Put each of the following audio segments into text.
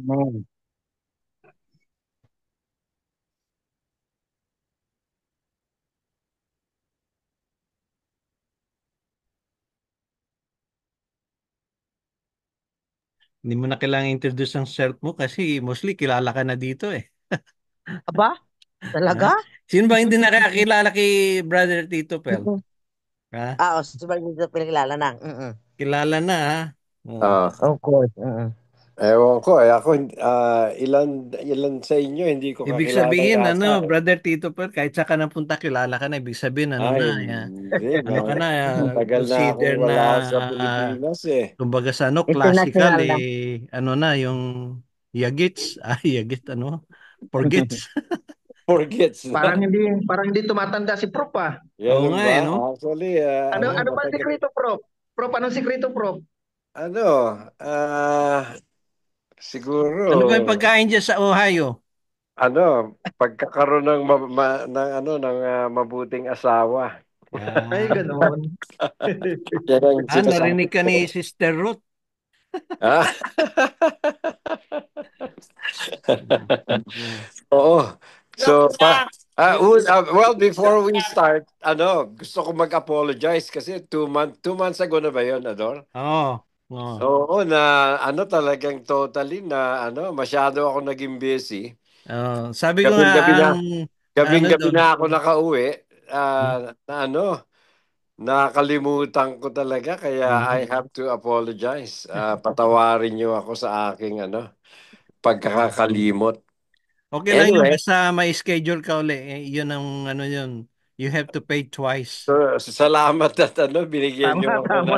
Hmm. Hindi mo na kailangan introduce ang self mo kasi mostly kilala ka na dito eh. Aba, Ha? talaga? Sino ba hindi nakakilala kay Brother Tito Pel? Mm. Ha? Sabay dito pinakilala na. Kilala na ha? Oh. Ah, Of course. ewan ko eh. Ako, ilan sa inyo hindi ko Ibig kakilala sabihin, yata eh. Brother Tito Pel, kahit saan ka napunta, kilala ka na. Ibig sabihin, Ay, hindi. ano ka na, Tagal na consider akong na, wala sa ah, Pilipinas eh. kumbaga sa ano, classical, International na. ano na, yung Yagits, Yagits, ano, forgets. Forgets Parang na. hindi parang hindi tumatanda si Prof ah. Oo Ganun nga ba? eh, no? Actually, Ano ba ang matagal. sikreto, Prof? Prof, anong sikreto, Prof? Ano, siguro, Ano ba yung pagkain dyan sa Ohio? ano, pagkakaroon ng, ng, ng mabuting asawa. Ay, Ah, ganoon. Yan ang sinasabi narinig ka ni ko. Sister Ruth. Ah? Mm. Oo. Joke So, lang. Joke. well, before Joke we lang. start, gusto ko mag-apologize kasi 2 months ago na ba yun, Ador? Oo. Oo. Oo, na talagang totally na masyado ako naging busy. Sabi ko nga Gabing-gabi na, ang ano gabing-gabi doon. na ako nakauwi. Hmm? Na nakalimutan ko talaga kaya I Mhm. have to apologize. Patawarin niyo ako sa aking pagkakakalimot. Okay lang yun, Anyway, basta may schedule ka uli. Yun ang ano yun. You have to pay twice. salamat at binigyan niyo Tama, ako ng tama.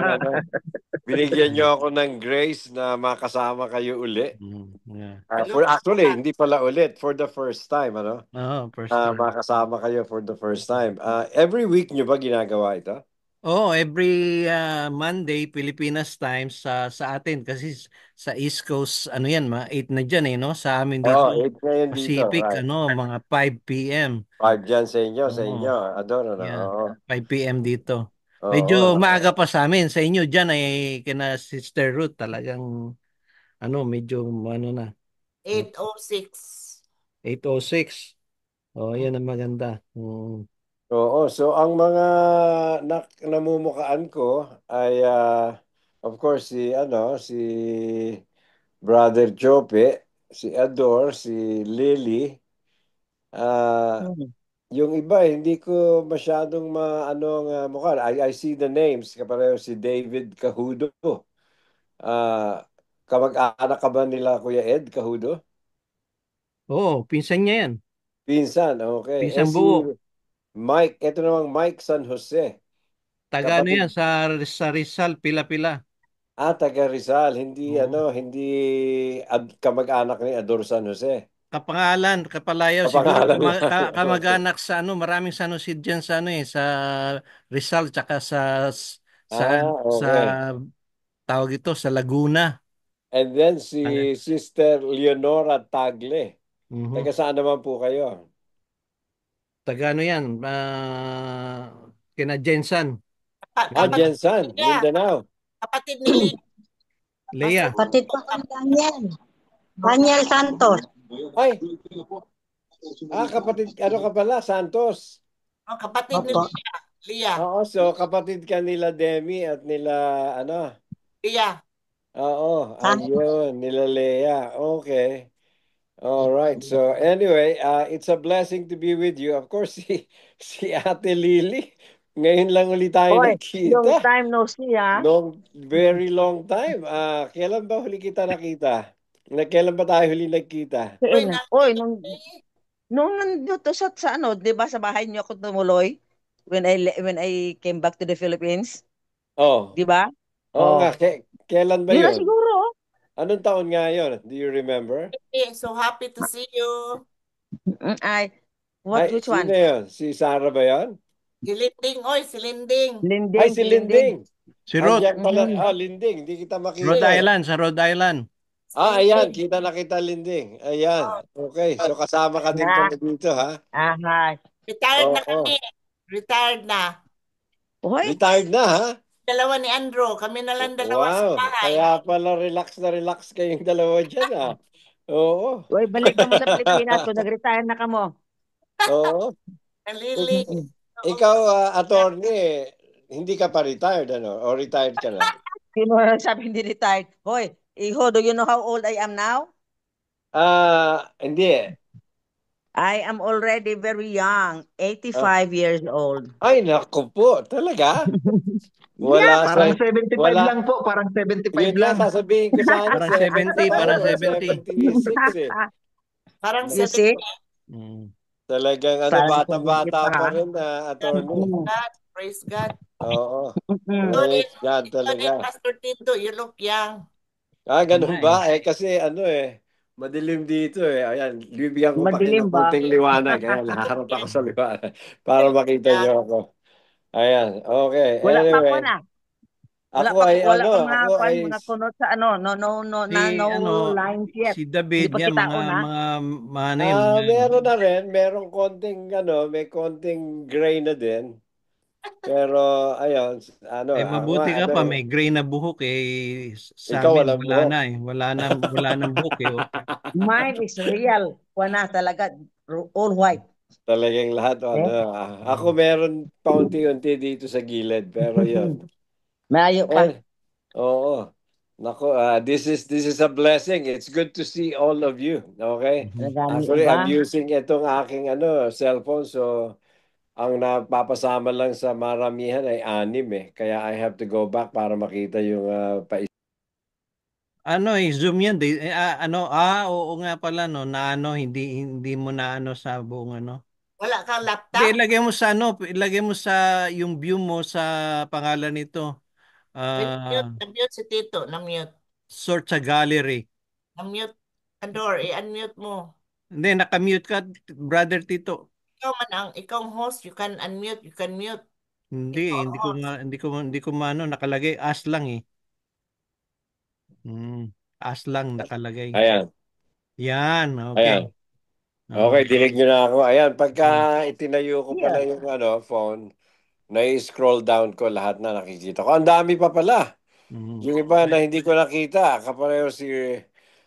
binigyan niyo ako ng grace na makasama kayo uli. Yeah. Actually, Kalokohan. hindi pala ulit for the first time, Oo, first time. makasama kayo for the first time. Every week niyo ba ginagawa ito? Oh, every Monday Pilipinas time sa atin kasi sa East Coast ano yan, mga 8 na diyan eh no. Sa amin Oo, dito 8 ngayon dito, Pacific right? ano, mga 5 p.m. 5 dyan sa inyo. Oo. Adoro na, Yeah. oo. 5 p.m. dito. Medyo Oo, maaga pa sa amin. Sa inyo diyan ay kina Sister Ruth talagang ano, medyo ano na. 8:06. 8:06. Oh, yan ang maganda. oo. So, ang mga namumukaan ko ay, of course, si Brother Jope, si Ador, si Lily. Ah, Mm. yung iba, hindi ko masyadong maano ang mukha. I see the names. Kapareho si David Cahudo. Ah, kamag-anak ka ba nila Kuya Ed Cahudo? Oo, pinsan niya yan. Pinsan, okay. Pinsan Si buo. Mike, ito namang Mike San Jose. Taga ano Kapatid, yan, sa Rizal, pila-pila. taga Rizal. Hindi, Oo. hindi kamag-anak ni Ador San Jose. Kapangalan, Kapalayaw, siguro Kapangalan lang. Okay. kamag-anak sa ano, maraming San Jose dyan sa ano eh, sa Rizal, tsaka sa, sa Okay. tawag ito, sa Laguna. And then Ah, si Sister Leonora Tagle. mhm. Taga saan naman po kayo? Taga ano yan, kina Jensan, Kapatid ni Jensan, Lia. Mindanao. Kapatid ni Lia. Leia. Masunurin Kapatid ko pa ko ni Daniel. Daniel Santos. Ay, kapatid, ano ka pala? Santos. kapatid ni Opo. Lia. Lia. Oo, so kapatid ka nila Demi at nila, ano? Lia. Oo, Sana. ayun, nila Lea. Okay. All right. So anyway, it's a blessing to be with you. Of course, si Ate Lily. Ngayon lang ulit tayo Hoy, long nagkita. time no see ha. Very long time. Kailan ba huli kita nakita? Kailan ba tayo huli nagkita? Uy, Oy, nandiyan nung nandito sa ano, 'di ba sa bahay niyo ako tumuloy when I came back to the Philippines, Oh, 'di ba? oo nga. Oh, Kailan ba yun na yun? siguro. Oh. Anong taon nga yun? Do you remember? So happy to see you. Ay, Ay, which sino one? yun? Si Sarah ba yun? Si Linding. Oy, si Linding. Ay, Linding, si si Linding. Linding. Si Ruth, Andiyan pala. Mhm. Linding. Di kita Rhode makita eh. Island, sa Rhode Island. Si Ayan. Linding. Kita na kita, Linding. Ayan. Oh, Okay. So, kasama ka din Na, pala dito, ha? aha. retired na Oo. kami. Retired na. Hoy, Retired na, ha? dalawa ni Andrew. Kami na lang dalawa sa Wow, bahay. kaya pala relax kayong dalawa dyan ah. Oo, Uy, balik ka mo sa Pilipinas kung nag-retire na ka mo. oo. Nalili. Ikaw, attorney, hindi ka pa retired, ano? O retired ka na? Sino na sabi hindi retired? Hoy, Iho, do you know how old I am now? Hindi. I am already very young, Ah, 85 years old. ay, naku po, talaga? Yeah, Wala Parang sa, 75 wala. lang po, parang 75 Yun nga, lang. sasabihin ko sana, Parang 70, 75 parang or 70. 76 eh. Parang You see? 70. Mm. Talagang Parang 70 bata-bata pa pa ha. rin, attorney. God. Praise God. Oo, You din, praise God you din, talaga. Pastor Tito. You look young. Yun nga Ganun eh. ba? Kasi madilim dito eh. Ayan, bibigyan ko pa kayo Madilim ng ba? konting liwanag. Ayan, haharap ako sa liwanag para makita niyo ako. Ayan, okay. Wala pa ako Anyway, na. Wala pa ako ay, mga kunot sa ano, no Ano, lines yet. si Hindi David pa yan, kita mga, una. ano yun, meron na rin, merong konting, may konting gray na din. Pero, ayun, ako mabuti nga, ka pa, may gray na buhok eh. Sa ikaw amin, walang wala buhok. na eh. Wala nang buhok eh. Oh. Mine is real. Wala talaga. All white. Talagang lahat, Eh? ako meron paunti-unti dito sa gilid, pero yun. Malayo pa. Eh, oo. Nako, this is a blessing. It's good to see all of you. Okay? Nagani Actually, ba? I'm using itong aking cellphone, so ang napapasama lang sa maramihan ay 6 eh. Kaya I have to go back para makita yung Ano eh, Zoom yan. Oo nga pala no, na ano, hindi mo na ano sa buong ano. Wala kang Hindi, laptop? ilagay mo sa yung view mo sa pangalan nito. Mute, Ah, na-mute si Tito. Na-mute. Sort sa gallery. Na-mute. Andor, i-unmute mo. Hindi, nakamute ka, brother Tito. Ikaw ang host. You can unmute. You can mute. Hindi, Ikaw ang hindi ko host. nga, hindi ko maano, nakalagay as lang eh. As lang nakalagay. Ayan. Yan, okay. Ayan. Oh. Okay, dinig nyo na ako. Ayan, pagka itinayo ko pala Here. yung phone, na-scroll down ko lahat na nakikita ko. Ang dami pa pala. Mm. Yung iba na hindi ko nakita, kapareho si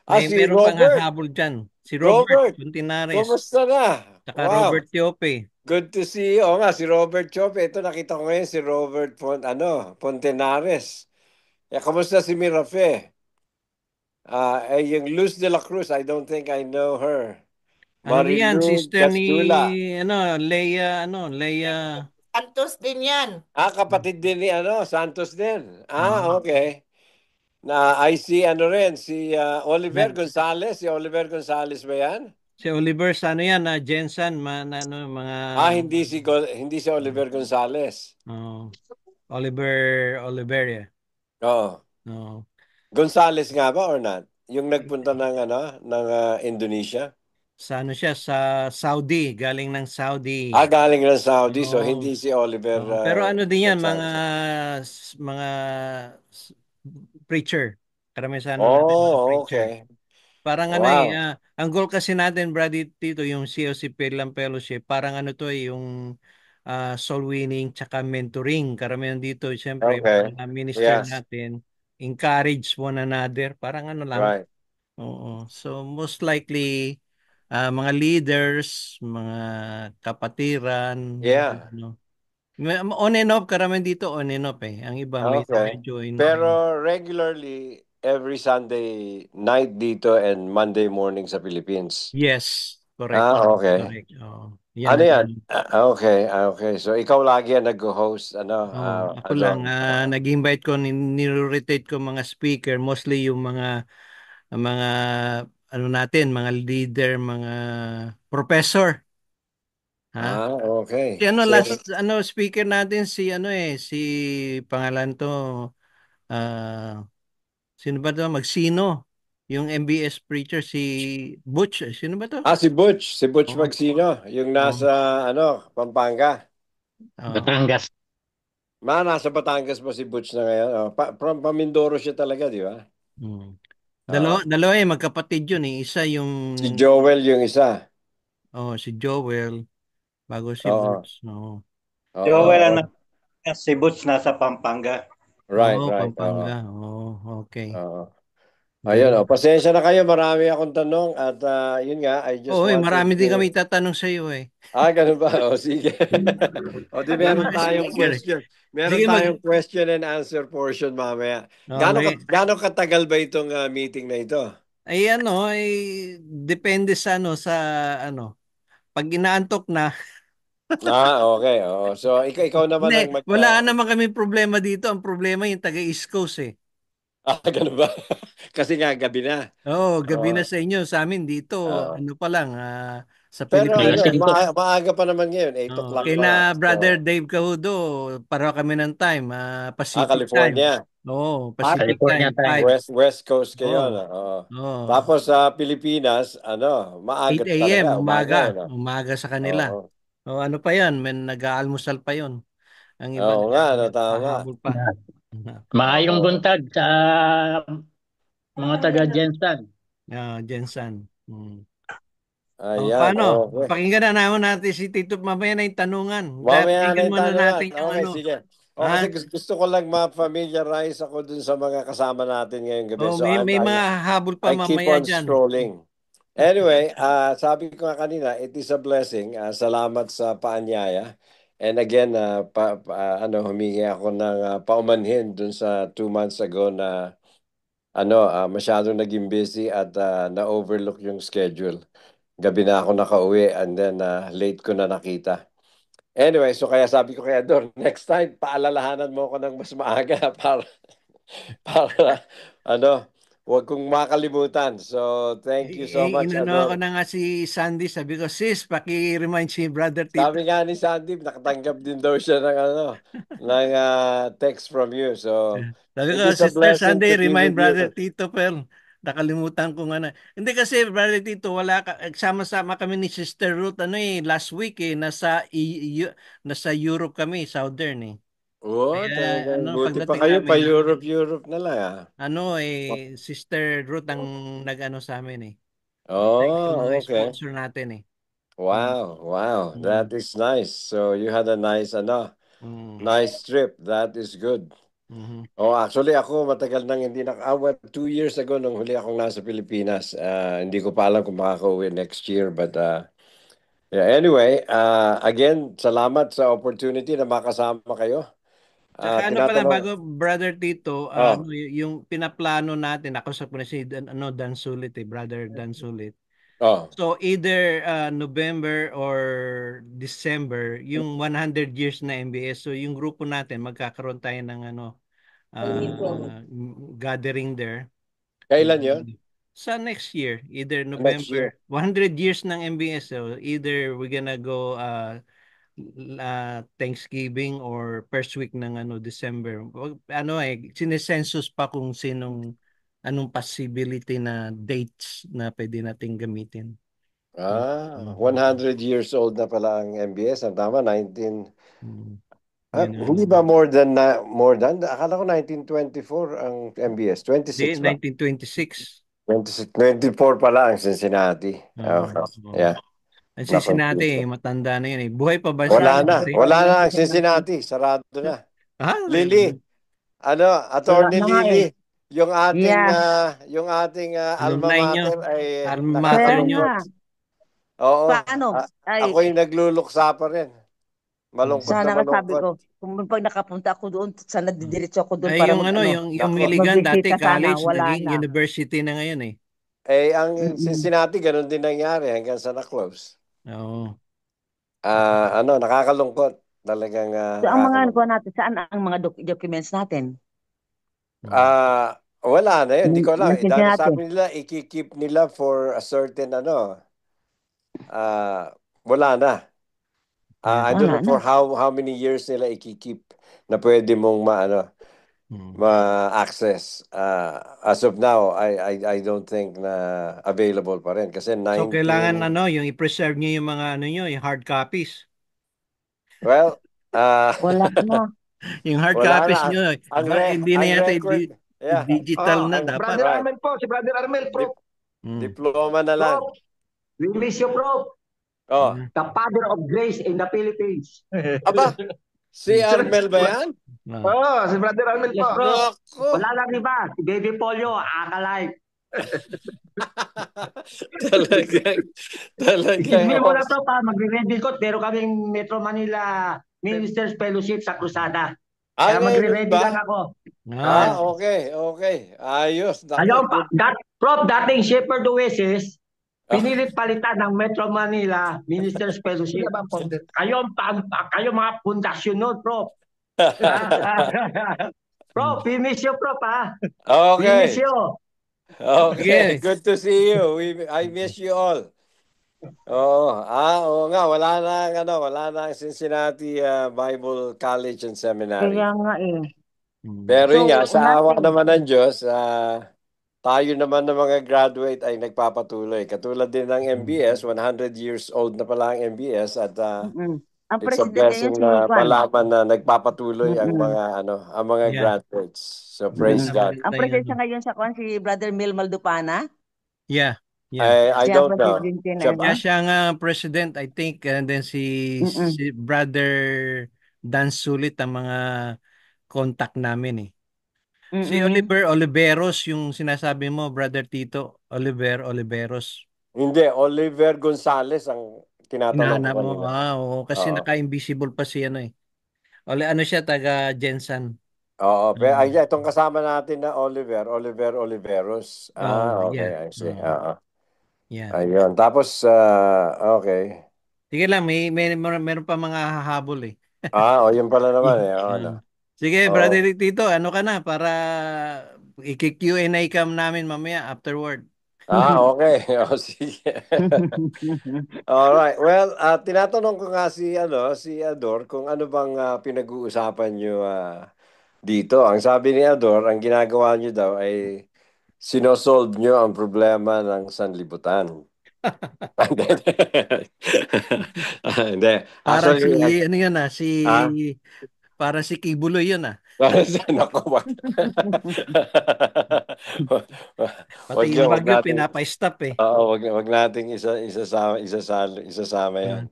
Meron pang Robert. hahabol dyan. Si Robert Robert, Continares. kumusta na? Tsaka Wow, Robert Tiope. good to see you. Oo nga, si Robert Chope. Ito nakita ko ngayon si Robert Pontenares. Kamusta si Mirafe? Yung Luz de la Cruz, I don't think I know her. Ano yan? Marilu Sister ni, Gastula. Leia. Santos din yan. Kapatid din ni Santos din. Mm. Okay. Na I see rin, si Oliver Yan. Gonzales. Si Oliver Gonzales ba yan? Si Oliver, sa ano yan? Jensen, mga... Hindi si Oliver Gonzales. Oh, Oliveria. Oo. Oh. Gonzales nga ba or not? Yung nagpunta ng Indonesia? Sa ano siya? Sa Saudi. Galing ng Saudi. Galing ng Saudi, so Oo. hindi si Oliver Pero ano din yan, Gonzales. mga s- preacher. Karamihan natin mga Oh, preacher. okay. Parang ano Wow. ang goal kasi natin, Brady Tito, yung COC Pillam Fellowship, parang ano to yung soul winning tsaka mentoring. Karamihan dito, siyempre, Okay. mga minister Yes. natin, encourage one another. Parang ano lang. Right. Oo. So, most likely, mga leaders, mga kapatiran, Yeah. ano. On and off, karamihan dito on and off eh. Ang iba may Okay. join. Pero regularly, every Sunday night dito and Monday morning sa Philippines. Yes, correct. Okay. Correct. Oh. Yan Ano ang yan? Okay. Okay. So, ikaw lagi ang nag-host, ako lang nag-invite ko ni-rotate ko mga speaker, mostly yung mga ano natin, mga leader, mga professor, ha? Okay. Si ano So, last speaker natin si pangalan to ah sino ba to? Magsino. Yung MBS preacher si Butch, sino ba to? si Butch Oo. Magsino, yung Oo. nasa, Pampanga. Oo. Nasa Batangas ba si Butch na ngayon? From Pamindoro siya talaga, di ba? Mm. Oo. Dalawa magkapatid yun eh. Isa yung Si Joel yung isa. si Joel bago si Oo. Butch. No. Oo. Joel, si Butch nasa Pampanga. Right, Oo, right. Oo. Pampanga. Oo, okay. Oo. Ayun, Galing. pasensya na kayo, marami akong tanong at yun nga, I just Oo, wanted marami din to... kami tatanong sa iyo eh. Ganun ba? O, sige. O, di Yung meron mga tayong speaker eh. question. Meron Sige tayong question and answer portion mamaya. Okay. Gaano katagal ba itong meeting na ito? Ay ano, ay depende sa ano ano. Pag inaantok na, Okay. Oo. So, ikaw naman ang hindi, wala naman kami problema dito. Ang problema yung taga East Coast eh. ganun ba? Kasi nga, gabi na. Oo, gabi na Oo. sa inyo. Sa amin dito, Oo. ano pa lang, sa Pero May Pilipinas. asin po. maaga pa naman ngayon, 8 Oh, o'clock kay pa na nga. Brother So, Dave Cahudo, pareho kami ng time, Pacific time. California. Oo, Pacific California time, time. 5. West Coast kayo, Oo. no? Oo. Oo. Tapos sa Pilipinas, maaga 8 a.m. talaga, umaga, umaga. no? Umaga sa kanila. Oo. O ano pa yan, nag-aalmusal pa yon. Ang iba Oo nga, no, tama. naghahabol pa. Maayong Oo. buntag sa mga taga Jensen. Jensen. Hmm. Ayan, Paano? okay. Pakinggan na naman natin si Tito. Mamaya na yung tanungan. Mamaya na Pakinggan yung muna tanungan. natin yung Okay, ano. sige. O Ha? kasi gusto ko lang ma-familiarize ako dun sa mga kasama natin ngayong gabi. So May mga habol pa I keep mamaya on dyan. strolling. Anyway, sabi ko nga kanina, it is a blessing. Salamat sa paanyaya. And again, humingi ako ng paumanhin dun sa 2 months ago na masyadong naging busy at na-overlook yung schedule. Gabi na ako nakauwi and then late ko na nakita. Anyway, so kaya sabi ko kaya doon, next time, paalalahanan mo ako ng mas maaga para huwag kong makalimutan. So, thank you so much, Inano ako Ador. na nga si Sandy. Sabi ko, sis, paki-remind si Brother Tito. Sabi nga ni Sandy, nakatanggap din daw siya ng text from you. So, Sabi it ko, is a Sister blessing Sunday, to be remind with you. Brother Tito, pero nakalimutan ko nga na. Hindi kasi, Brother Tito, wala ka, sama-sama kami ni Sister Ruth, last week nasa Europe kami, Southern eh. Oo, Kaya, talagang buti pa pagdating kayo pa namin, Europe na lang. Sister Ruth ang nag-ano sa amin eh. Yung Oh, mga okay. sponsor natin eh. Wow. Mm. That is nice. So, you had a nice, Mm. nice trip. That is good. Mhm. Oh, actually ako matagal nang hindi 2 years ago nung huli akong nasa Pilipinas. Hindi ko pa alam kung makakauwi next year but yeah, anyway, again, salamat sa opportunity na makasama kayo. Tsaka ano pala Tinatanong bago Brother Tito, oh, yung pinaplano natin, ako sa po si Dan Sulit Brother Dan Sulit. oh. So either November or December, yung 100 years na MBS. So yung grupo natin magkakaroon tayo ng gathering there. Kailan 'yon? Sa next year, either Next year. November, 100 years ng MBS. So either we're gonna go Thanksgiving or first week ng December. Sinesensus pa kung anong possibility na dates na pwede nating gamitin. 100 years old na pala ang MBS. Ang tama, 19... Yun hindi ba more than? Akala ko 1924 ang MBS. 26 ba? 1926. 24 pala ang Cincinnati. Okay. Yeah. Ang Na-confuse Cincinnati, ko. matanda na yun eh. Buhay pa ba siya? Wala na. Hindi. Wala na ang Cincinnati. Sarado na. Lily, Wala Attorney na nga Lily, eh. yung ating alma Alumni nyo. mater ay Alma mater Kaya nyo. nakakalungkot. nga. Oo. Paano? Ay, Ako'y nagluluksa pa rin. Malungkot na sana nga sabi malungkot. ko, kung pag nakapunta ako doon, sana didiretso ako doon Ay, para yung yung Nako. Milligan dati magbisita sana. college, Wala naging na. university na ngayon eh. Ang Mm-mm. Cincinnati, ganun din nangyari hanggang sa na-close. Oo. Nakakalungkot. Talagang So, ang mga nakakalungkot. natin, saan ang mga documents natin? Wala na yun. Hindi ko alam. Nasinsin Dahil natin. sabi nila, ikikeep nila for a certain wala na. I don't Wala know na. for how many years nila ikikeep na pwede mong ma-access. As of now, I don't think na available pa rin. Kasi So, kailangan 19... yung i-preserve nyo yung mga yung hard copies. Well, Wala na. Yung hard wala na. copies nyo, hindi na Ang yata record, yeah. digital na dapat. Brother Right. Armel po, si Brother Armel, Prof. Diploma na lang. Prof, we miss you, Prof. Oh. The father of grace in the Philippines. Aba, Si Armel ba yan? Oo, si Brother Armel Yes, po. bro. Naku! Wala lang iba. Si Baby Polio, akalike. Talagang, Isipin mo talagang, na to pa, magre-ready ko. Meron kaming Metro Manila Minister's Fellowship sa Cruzada. Kaya meron magre-ready lang ba? ako. Okay, okay. Ayos, Ayun, naku, good. Prof, dating Shepherd Oasis, pinilit palitan ng Metro Manila Minister's Sino Fellowship. ba ang founder? Kayo mga pundasyon nun, Prof. Prof, we miss you, Prof, ha? We miss Okay, you. okay. Sige. Good to see you. I miss you all. Oo nga, wala na ang Cincinnati Bible College and Seminary. Kaya nga eh. Pero yun nga, So, sa awa nothing. naman ng Diyos, tayo naman ng mga graduate ay nagpapatuloy. Katulad din ng MBS, 100 years old na pala ang MBS at Ang it's a president ngayon blessing si na Juan. malaman na nagpapatuloy ang Mm-mm. mga Yeah. graduates. So praise God. Ang presidente ngayon sa Juan si Brother Mil Maldupana. Yeah. Yeah. I Siya ang don't know. presidente na Siya ano. ba? Yeah, siya nga president, I think, and then Mm-mm. si Brother Dan Sulit ang mga contact namin eh. Si Mm-mm. Oliver Oliveros, yung sinasabi mo, Brother Tito, Oliveros. Hindi, Oliver Gonzales ang tinatanong ko Hinahanap mo. kanina. Oo, kasi Oo. naka-invisible pa siya eh. Ano siya, taga Jensen. Oo, pero itong kasama natin na Oliver Oliveros. Okay, Yeah. I see. Oo. Yeah. Ayun. Tapos, okay. Sige lang, meron pa mga hahabol eh. Yun pala naman eh. Sige, Oo. Brother Tito, ano ka na para i-Q&A cam namin mamaya afterward. Okay. Sige. Alright. Well, tinatanong ko nga si Ador kung ano bang pinag-uusapan nyo dito. Ang sabi ni Ador, ang ginagawa nyo daw ay sinosolve nyo ang problema ng sanlibutan. Hindi. Para si Actually, ano yun para si Kibuloy yun Naku, wag. Pati yung bagyo pinapa-stop eh. Wag nating isasama yan.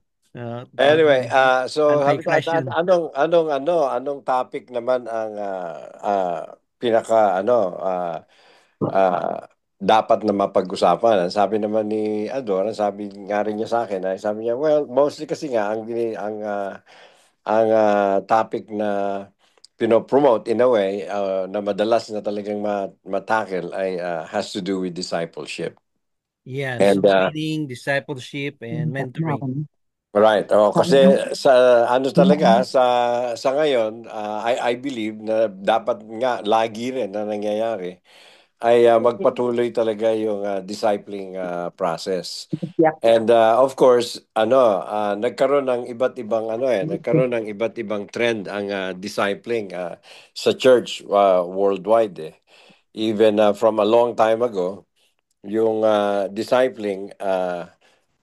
Anyway, so anti-crash yun. anong topic naman ang pinaka dapat na mapag-usapan? Ang sabi naman ni Ador, ang sabi nga rin niya sa akin, sabi niya, well, mostly kasi nga ang topic na pinopromote in a way na madalas na talagang matackle ay has to do with discipleship. Yeah, And, training, discipleship, and mentoring. Right. Kasi sa talaga sa ngayon, I believe na dapat nga lagi rin na nangyayari ay magpatuloy talaga yung discipling process. And of course, nagkaroon ng iba't ibang trend ang discipling sa church worldwide eh. Even from a long time ago, yung discipling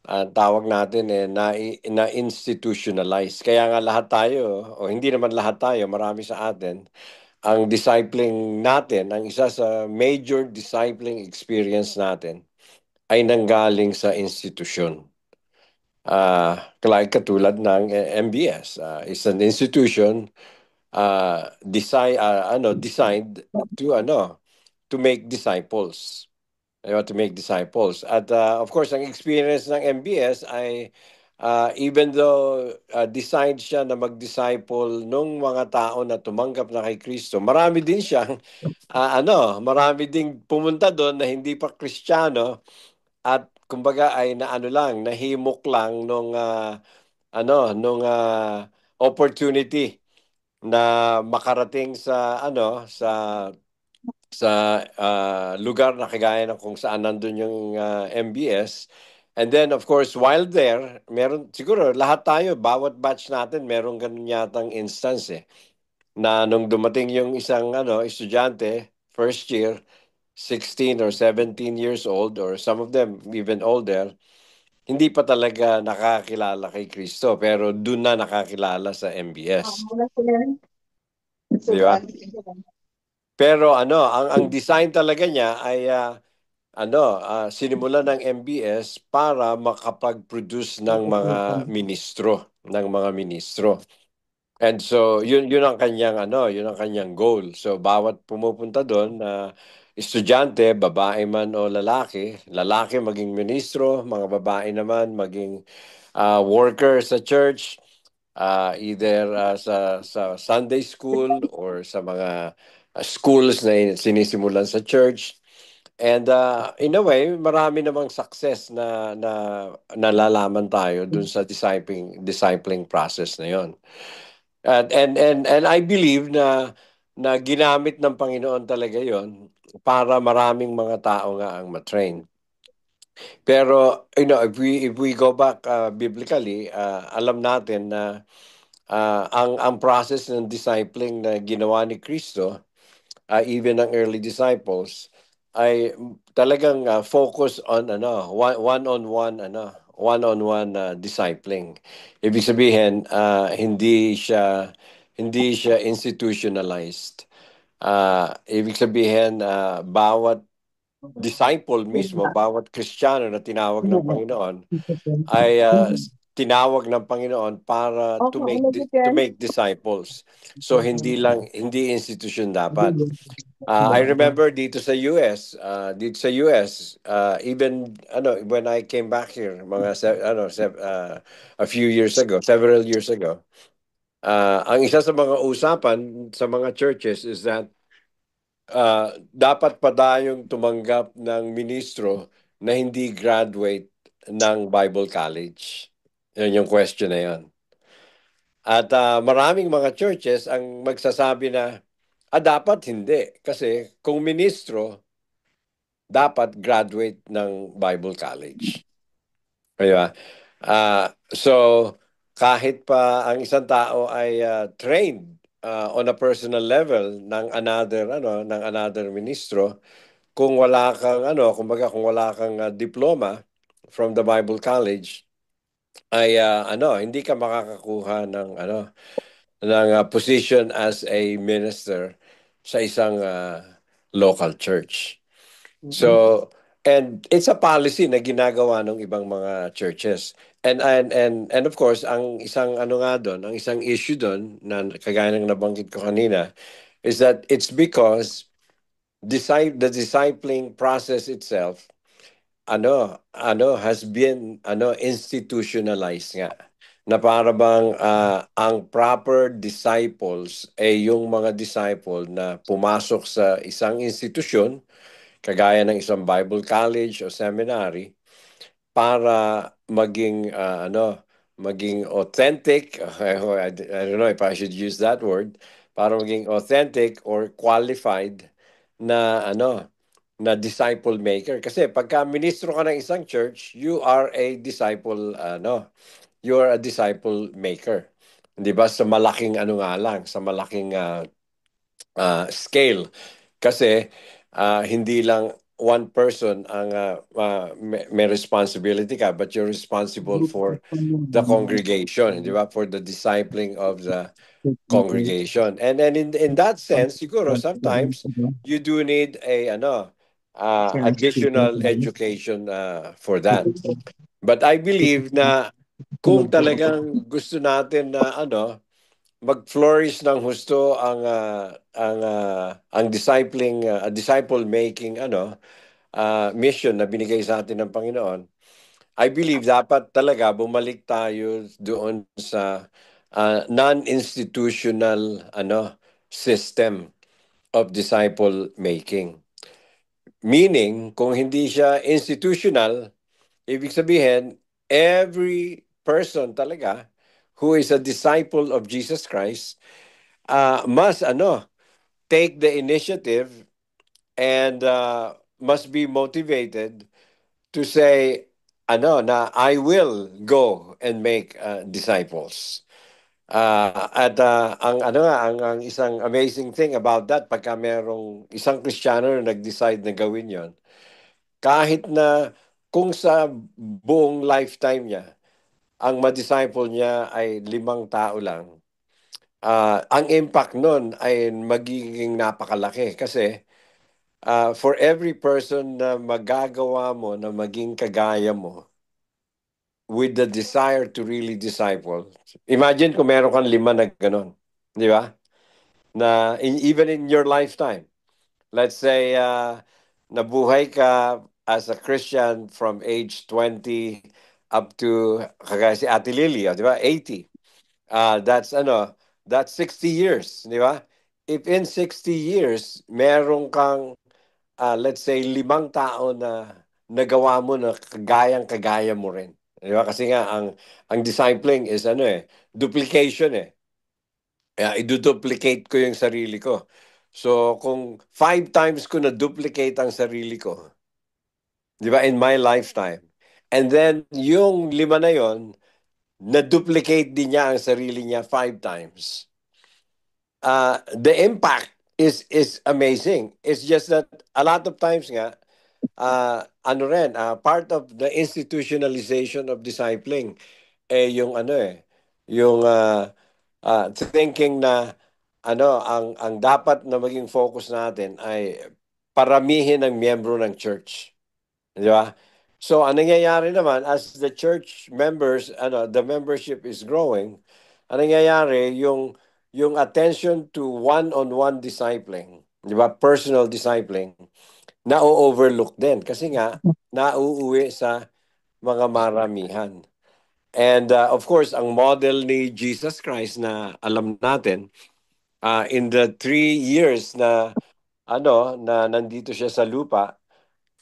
ang tawag natin na-institutionalize. Kaya nga lahat tayo, o hindi naman lahat tayo, marami sa atin, ang discipling natin, ang isa sa major discipling experience natin ay nanggaling sa institusyon. Katulad ng MBS. It's an institution designed to make disciples. To make disciples. At of course, ang experience ng MBS ay even though designed siya na mag-disciple nung mga tao na tumanggap na kay Kristo, marami din siyang marami ding pumunta doon na hindi pa Kristiyano at kumbaga ay nahimok lang nung opportunity na makarating sa lugar na kagaya ng kung saan nandun yung MBS. And then of course while there, meron siguro lahat tayo, bawat batch natin meron ganun yatang instance na nung dumating yung isang estudyante, first year, 16 or 17 years old or some of them even older, hindi pa talaga nakakilala kay Kristo pero doon na nakakilala sa MBS. Di ba? Pero ang design talaga niya ay sinimula ng MBS para makapag-produce ng mga ministro. And so yun ang kanyang yun ang kanyang goal. So bawat pumupunta doon na estudyante, babae man o lalaki, lalaki maging ministro, mga babae naman maging worker sa church, either sa Sunday school or sa mga schools na sinisimulan sa church. And in a way, marami namang success na nalalaman tayo dun sa discipling process na yon. And I believe na ginamit ng Panginoon talaga yon para maraming mga tao nga ang matrain. Pero if we go back biblically, alam natin na ang process ng discipling na ginawa ni Kristo, even ang early disciples, ay talagang focus on one-on-one discipling. Ibig sabihin, hindi siya institutionalized. Ibig sabihin, bawat disciple mismo, bawat Kristiyano na tinawag ng Panginoon ay tinawag ng Panginoon para to make disciples. So hindi institution dapat. I remember dito sa US, even when I came back here a few years ago, several years ago, ang isa sa mga usapan sa mga churches is that dapat pa tayong tumanggap ng ministro na hindi graduate ng Bible College. Yan yung question na yan. At maraming mga churches ang magsasabi na, dapat hindi. Kasi kung ministro, dapat graduate ng Bible College. Kaya, so kahit pa ang isang tao ay trained on a personal level ng another ministro, kung wala kang kung wala kang diploma from the Bible College, ay hindi ka makakakuha ng position as a minister sa isang local church. So, and it's a policy na ginagawa ng ibang mga churches. And of course, ang isang ang isang issue doon na kagaya ng nabanggit ko kanina is that it's because the discipling process itself has been institutionalized nga, na para bang ang proper disciples ay yung mga disciple na pumasok sa isang institusyon kagaya ng isang Bible college o seminary para maging authentic. I don't know if I should use that word, para maging authentic or qualified na na disciple maker. Kasi pagka ministro ka ng isang church, you are a disciple maker. 'Di ba? Sa malaking sa malaking scale. Kasi hindi lang one person ang may responsibility ka, but you're responsible for the congregation, di ba? For the discipling of the congregation. And then in that sense, siguro sometimes you do need a additional education for that. But I believe na kung talagang gusto natin na mag-flourish ng husto ang disciple making mission na binigay sa atin ng Panginoon. I believe dapat talaga bumalik tayo doon sa non-institutional system of disciple making. Meaning, kung hindi siya institutional, ibig sabihin every person talaga who is a disciple of Jesus Christ must take the initiative and must be motivated to say na I will go and make disciples. At ang isang amazing thing about that, pagka merong isang Kristiyano na nag-decide na gawin yon, kahit na kung sa buong lifetime niya ang ma-disciple niya ay 5 tao lang, ang impact nun ay magiging napakalaki. Kasi for every person na magagawa mo na maging kagaya mo, with the desire to really disciple. Imagine kung meron kang 5 na ganon. Di ba? Na even in your lifetime. Let's say, nabuhay ka as a Christian from age 20 up to, kagaya si Ate Lily, di ba? 80. That's 60 years, di ba? If in 60 years, meron kang, let's say, 5 tao na nagawa mo na kagayang-kagaya mo rin. Di ba? Kasi nga, ang discipling is duplication eh. I-duplicate ko yung sarili ko. So, kung 5 times ko na-duplicate ang sarili ko, di ba, in my lifetime, and then yung 5 na yon, na-duplicate din niya ang sarili niya 5 times. The impact is amazing. It's just that a lot of times nga, part of the institutionalization of discipling, yung yung thinking na ang dapat na maging focus natin ay paramihin ang miyembro ng church. Di ba? So, ang nangyayari naman, as the church members, the membership is growing, ang nangyayari, yung attention to one-on-one discipling, di ba? Personal discipling, na-overlook din. Kasi nga, nauuwi sa mga maramihan. And of course, ang model ni Jesus Christ na alam natin, in the 3 years na na nandito siya sa lupa,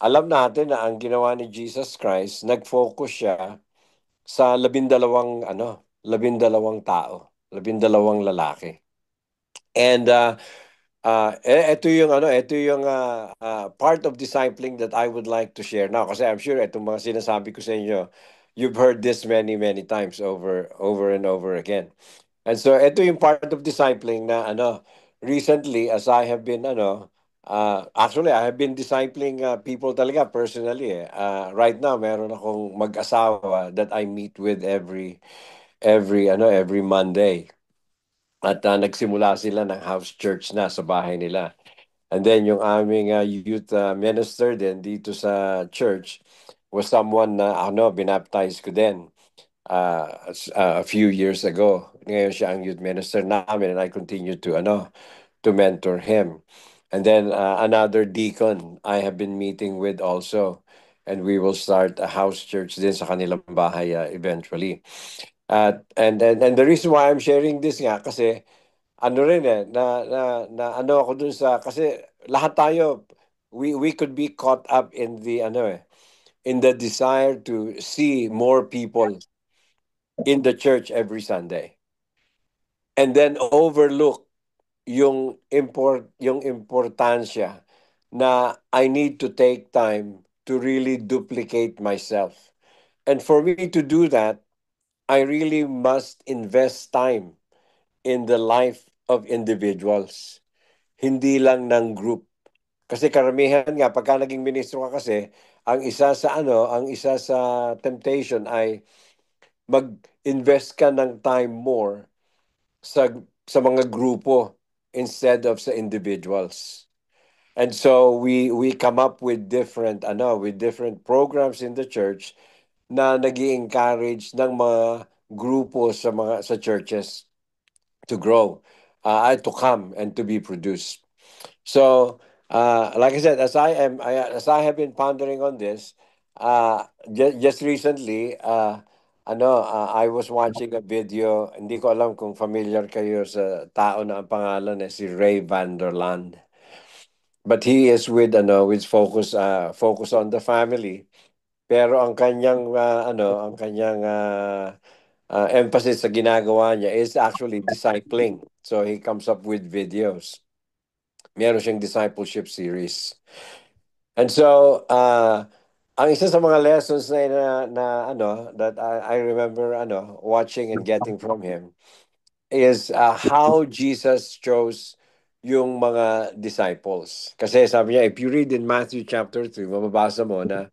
alam natin na ang ginawa ni Jesus Christ, nag-focus siya sa 12 tao, 12 lalaki. And ito yung part of discipling that I would like to share now, kasi I'm sure itong mga sinasabi ko sa inyo, you've heard this many times over and over again. And so ito yung part of discipling na recently, as I have been actually I have been discipling people talaga personally eh. Right now meron akong mag-asawa that I meet with every Monday. At nagsimula sila ng house church na sa bahay nila. And then yung aming youth minister din dito sa church was someone na binaptize ko din a few years ago. Ngayon siya ang youth minister namin, and I continue to mentor him. And then another deacon I have been meeting with also, and we will start a house church din sa kanilang bahay eventually. And the reason why I'm sharing this nga kasi rin na ako dun sa, kasi lahat tayo, we could be caught up in the in the desire to see more people in the church every Sunday, and then overlook yung importansya na I need to take time to really duplicate myself. And for me to do that, I really must invest time in the life of individuals, hindi lang ng group. Kasi karamihan nga pagka naging ministro ka kasi, ang isa sa temptation ay mag-invest ka ng time more sa mga grupo instead of sa individuals. And so we come up with different programs in the church na nag-i-encourage ng mga grupo sa churches to grow, to come and to be produced. So, like I said, as I have been pondering on this, just recently, I was watching a video. Hindi ko alam kung familiar kayo sa tao na ang pangalan si Ray Vanderland. But he is with focus on the family. Pero ang kanyang emphasis sa ginagawa niya is actually discipling. So he comes up with videos. Meron siyang discipleship series. And so, ang isa sa mga lessons that I remember watching and getting from him is how Jesus chose yung mga disciples. Kasi sabi niya, if you read in Matthew chapter 3, mababasa mo na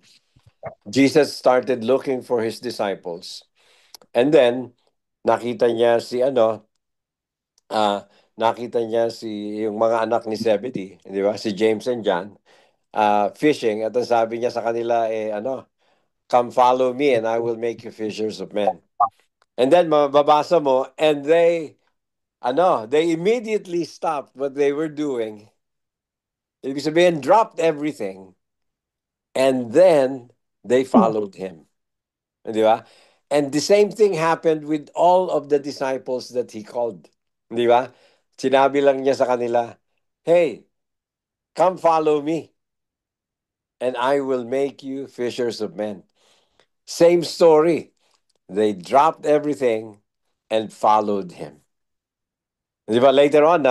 Jesus started looking for his disciples. And then, nakita niya yung mga anak ni Zebedee, di ba? Si James and John, fishing. At ang sabi niya sa kanila, come follow me and I will make you fishers of men. And then mababasa mo, and they immediately stopped what they were doing. Ibig sabihin, dropped everything. And then they followed him. Di ba? And the same thing happened with all of the disciples that he called. Di ba? Sinabi lang niya sa kanila, hey, come follow me and I will make you fishers of men. Same story. They dropped everything and followed him. Di ba later on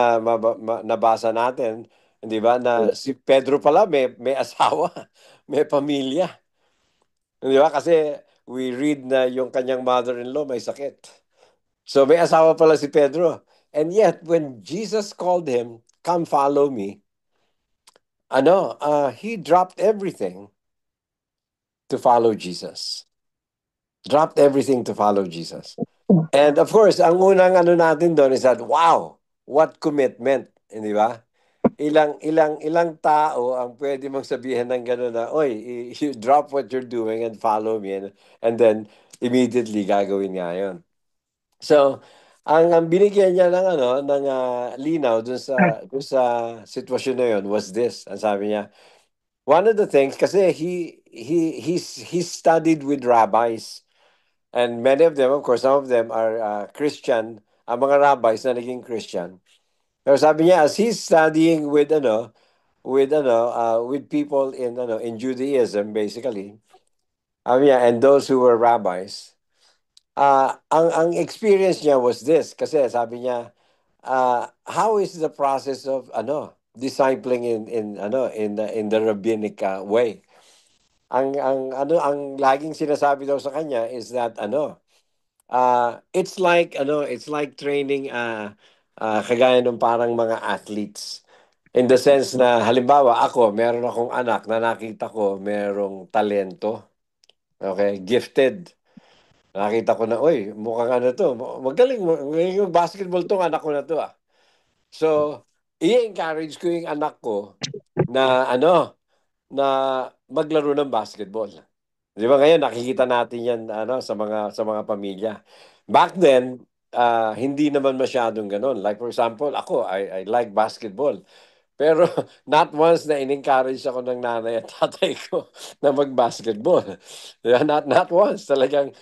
nabasa natin, di ba, na si Pedro pala may asawa, may pamilya. Di ba? Kasi we read na yung kanyang mother-in-law may sakit. So may asawa pala si Pedro. And yet when Jesus called him, come follow me, he dropped everything to follow Jesus. Dropped everything to follow Jesus. And of course, ang unang natin doon is that, wow, what commitment, di ba? Ilang tao ang pwede mong sabihin ng gano'n na, oy, you drop what you're doing and follow me, and then immediately gagawin nga yun. So, ang binigyan niya ng linaw dun sa sitwasyon na yun was this. Ang sabi niya, one of the things, kasi he studied with rabbis. And many of them, of course, some of them are Christian. Ang mga rabbis na naging Christian. Pero sabi niya, as he's studying with people in Judaism, basically, and those who were rabbis, ang experience niya was this. Kasi sabi niya, how is the process of discipling in the rabbinic way? Ang laging sinasabi daw sa kanya is that it's like training kagaya ng parang mga athletes, in the sense na halimbawa meron akong anak na nakita ko merong talento, okay, gifted, nakita ko na mukhang to, magaling basketball tong anak ko na to so i-encourage ko yung anak ko na na maglaro ng basketball. Di ba ngayon nakikita natin yan sa mga pamilya. Back then, hindi naman masyadong ganun. Like for example, ako, I like basketball. Pero not once na in-encourage ako ng nanay at tatay ko na mag-basketball. Not once. Talagang,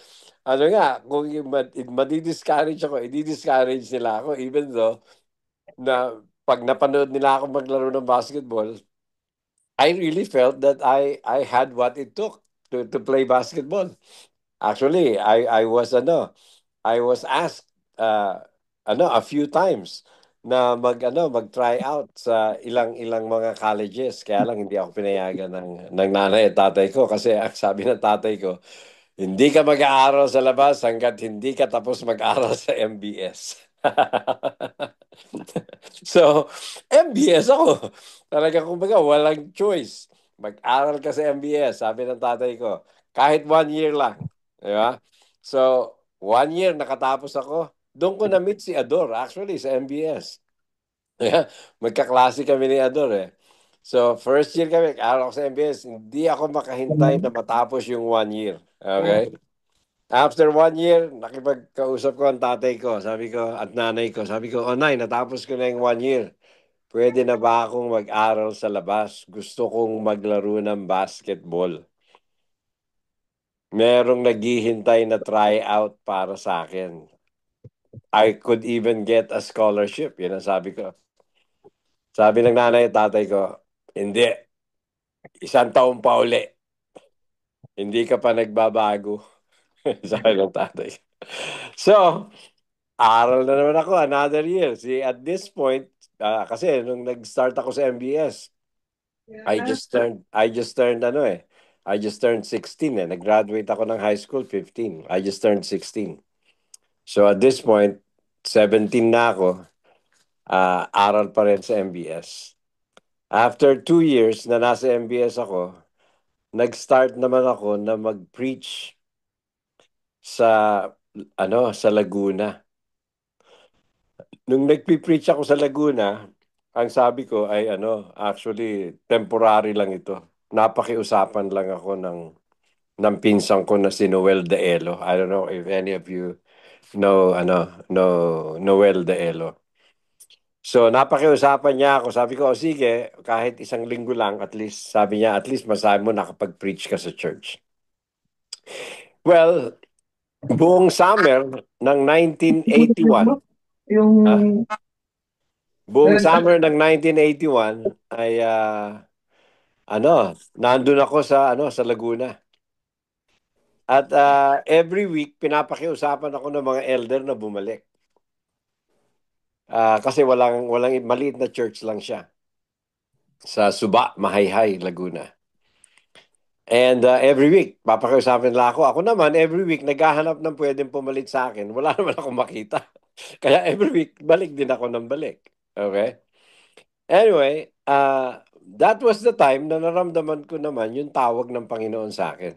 kung madi-discourage ako, i-discourage nila ako, even though na pag napanood nila ako maglaro ng basketball, I really felt that I had what it took to play basketball. Actually, I was asked a few times na mag try out sa ilang mga colleges, kaya lang hindi ako pinayagan ng nanay at tatay ko kasi ang sabi ng tatay ko, hindi ka mag-aaral sa labas hanggat hindi ka tapos mag-aral sa MBS. So, MBS ako. Talaga kumbaga, walang choice. Mag-aral ka sa MBS, sabi ng tatay ko. Kahit 1 year lang. Di ba? So, 1 year nakatapos ako. Doon ko na-meet si Ador, actually, sa MBS. Magkaklase kami ni Ador eh. So, first year kami, aral ako sa MBS. Hindi ako makahintay na matapos yung 1 year. Okay? After 1 year, nakipagkausap ko ang tatay ko, sabi ko, at nanay ko, sabi ko, nay, natapos ko na yung 1 year. Pwede na ba akong mag-aral sa labas? Gusto kong maglaro ng basketball. Merong naghihintay na tryout para sa akin. I could even get a scholarship. Yan ang sabi ko. Sabi ng nanay at tatay ko, hindi. 1 taon pa uli. Hindi ka pa nagbabago. Sabi ng tatay. So, aral na naman ako another year. See, at this point, kasi nung nag-start ako sa MBS, I just turned I just turned 16 eh. Nag-graduate ako ng high school 15. I just turned 16. So at this point, 17 na ako. Aral pa rin sa MBS. After 2 years na nasa MBS ako, nag-start naman ako na mag-preach sa sa Laguna. Nung nagpi-preach ako sa Laguna, ang sabi ko ay actually temporary lang ito. Napakiusapan lang ako ng pinsan ko na si Noel De Elo. I don't know if any of you know Noel De Elo. So napakiusapan niya ako. Sabi ko, sige, kahit isang linggo lang, at least, sabi niya, at least masabi mo nakapag-preach ka sa church. Well, buong summer ng 1981, Yung buong summer ng 1981 ay nandun ako sa sa Laguna. At every week pinapakiusapan ako ng mga elder na bumalik. Kasi walang maliit na church lang siya sa Suba, Mahayhay, Laguna. And every week, papakiusapin nila ako. Ako naman, every week, naghahanap ng pwedeng pumalit sa akin. Wala naman akong makita. Kaya every week, balik din ako ng balik. Okay? Anyway, that was the time na naramdaman ko naman yung tawag ng Panginoon sa akin.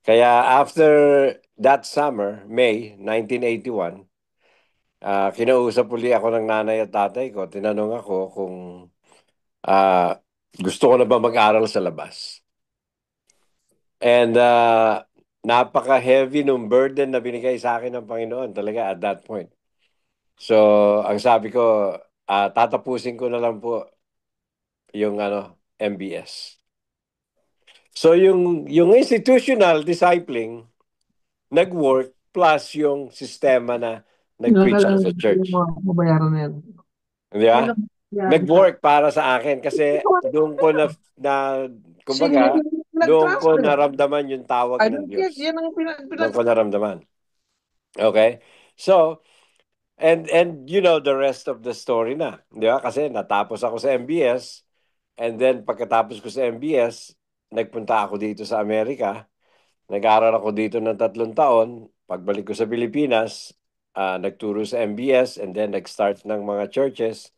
Kaya after that summer, May 1981, kinausap uli ako ng nanay at tatay ko. Tinanong ako kung gusto ko na ba mag-aral sa labas. And napaka-heavy nung burden na binigay sa akin ng Panginoon talaga at that point. So, ang sabi ko, tatapusin ko na lang po yung MBS. So, yung institutional discipling, nag-work plus yung sistema na nag-preach ako sa church. mabayaran na yan. Di ba? Nag-work para sa akin kasi doon ko kumbaga, doon ko naramdaman yung tawag ng Diyos. Yan ang Doon ko naramdaman. Okay? So, and you know the rest of the story na. Di ba? Kasi natapos ako sa MBS and then pagkatapos ko sa MBS, nagpunta ako dito sa Amerika. Nag-aral ako dito ng 3 taon. Pagbalik ko sa Pilipinas, nagturo sa MBS and then nag-start ng mga churches.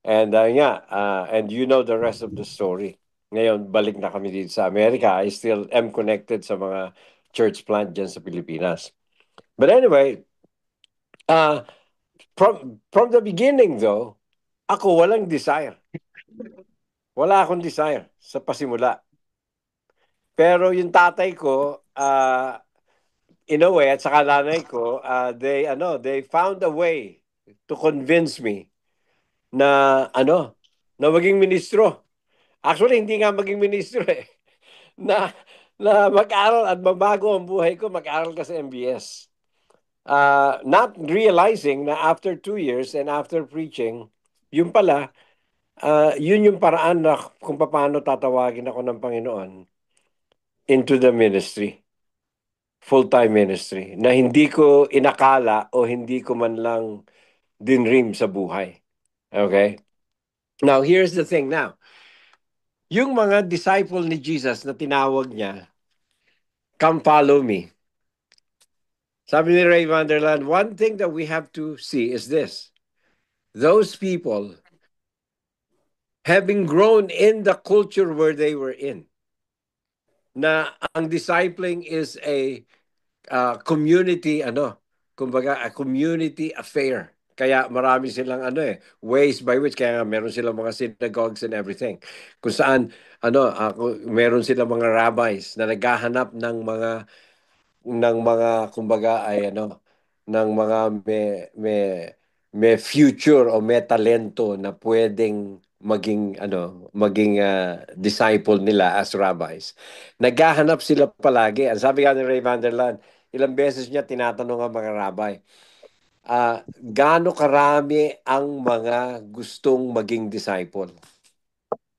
And and you know the rest of the story. Ngayon, balik na kami dito sa Amerika. I still am connected sa mga church plant dyan sa Pilipinas. But anyway, from the beginning though, ako walang desire. Wala akong desire sa pasimula. Pero yung tatay ko, in a way, at saka nanay ko, they found a way to convince me na maging ministro. Actually, hindi nga maging ministro eh. Na mag-aral at mabago ang buhay ko, mag-aral ka sa MBS. Not realizing na after 2 years and after preaching, yun pala, yun yung paraan na kung paano tatawagin ako ng Panginoon into the ministry. Full-time ministry. Na hindi ko inakala o hindi ko man lang dinream sa buhay. Okay? Now, here's the thing now. Yung mga disciple ni Jesus na tinawag niya, come follow me. Sabi ni Ray Vanderland, one thing that we have to see is this. Those people, having grown in the culture where they were in, na ang discipling is a community, kumbaga a community affair. Kaya marami silang ways by which, kaya meron silang mga synagogues and everything. Kung saan, meron silang mga rabbis na naghahanap ng mga kumbaga ay ng mga may future o may talento na pwedeng maging disciple nila as rabbis. Naghahanap sila palagi. Ang sabi nga ni Ray Vanderland, ilang beses niya tinatanong ang mga rabbi, gaano karami ang mga gustong maging disciple?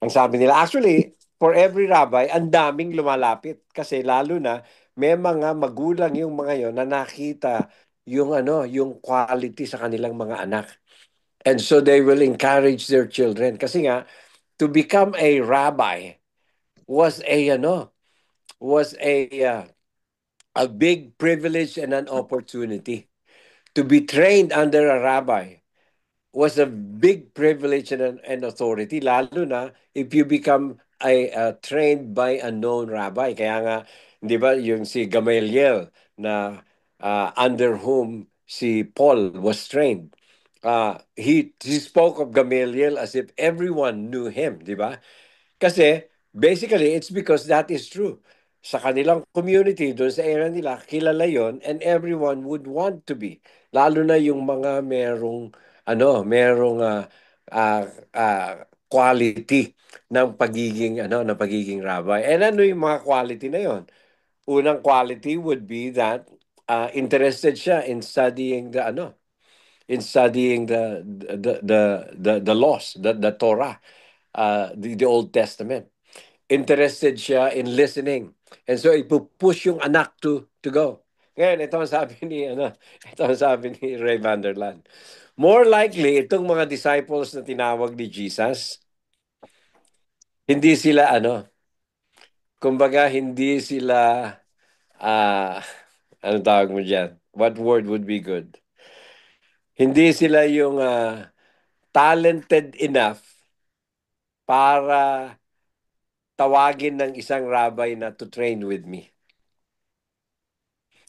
Ang sabi nila, actually, for every rabbi, ang daming lumalapit. Kasi lalo na, may mga magulang yung mga yon na nakita yung yung quality sa kanilang mga anak. And so they will encourage their children. Kasi nga, to become a rabbi was a big privilege and an opportunity. To be trained under a rabbi was a big privilege and an authority, lalo na if you become trained by a known rabbi. Kaya nga, di ba, yung si Gamaliel na under whom si Paul was trained. He spoke of Gamaliel as if everyone knew him, di ba? Kasi basically, it's because that is true. sa kanilang community, doon sa area nila, kilala yon, and everyone would want to be. Lalo na yung mga merong ah, ah, quality ng pagiging rabbi. And ano yung mga quality na yon? Unang quality would be that interested siya in studying the laws, the Torah, the Old Testament. Interested siya in listening. And so ipupush yung anak to go. Ngayon, ito ang sabi ni Ray Vanderland. More likely, itong mga disciples na tinawag ni Jesus, hindi sila kumbaga hindi sila ano tawag mo dyan? What word would be good? Hindi sila yung talented enough para tawagin ng isang rabbi na to train with me.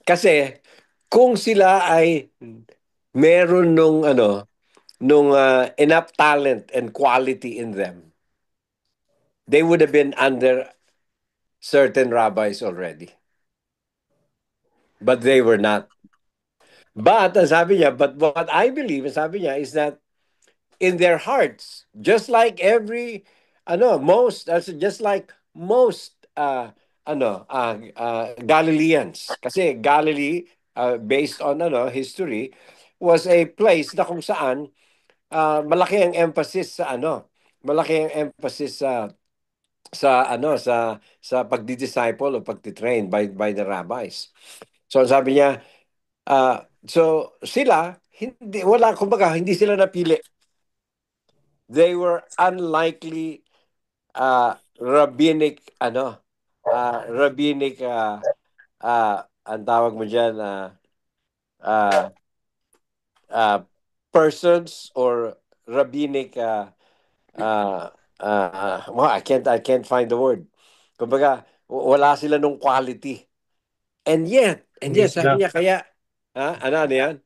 Kasi kung sila ay meron nung enough talent and quality in them, they would have been under certain rabbis already. But they were not. But what I believe, sabi niya, is that in their hearts, just like most Galileans, kasi Galilee, based on history, was a place na kung saan malaki ang emphasis sa pagdi-disciple o pagti-train by the rabbis. So sabi niya, so sila hindi sila napili. They were unlikely rabbinic ang tawag mo diyan persons or rabbinic I can't find the word. Kumbaga, wala sila nung quality. And yet sabi niya kaya ano yan?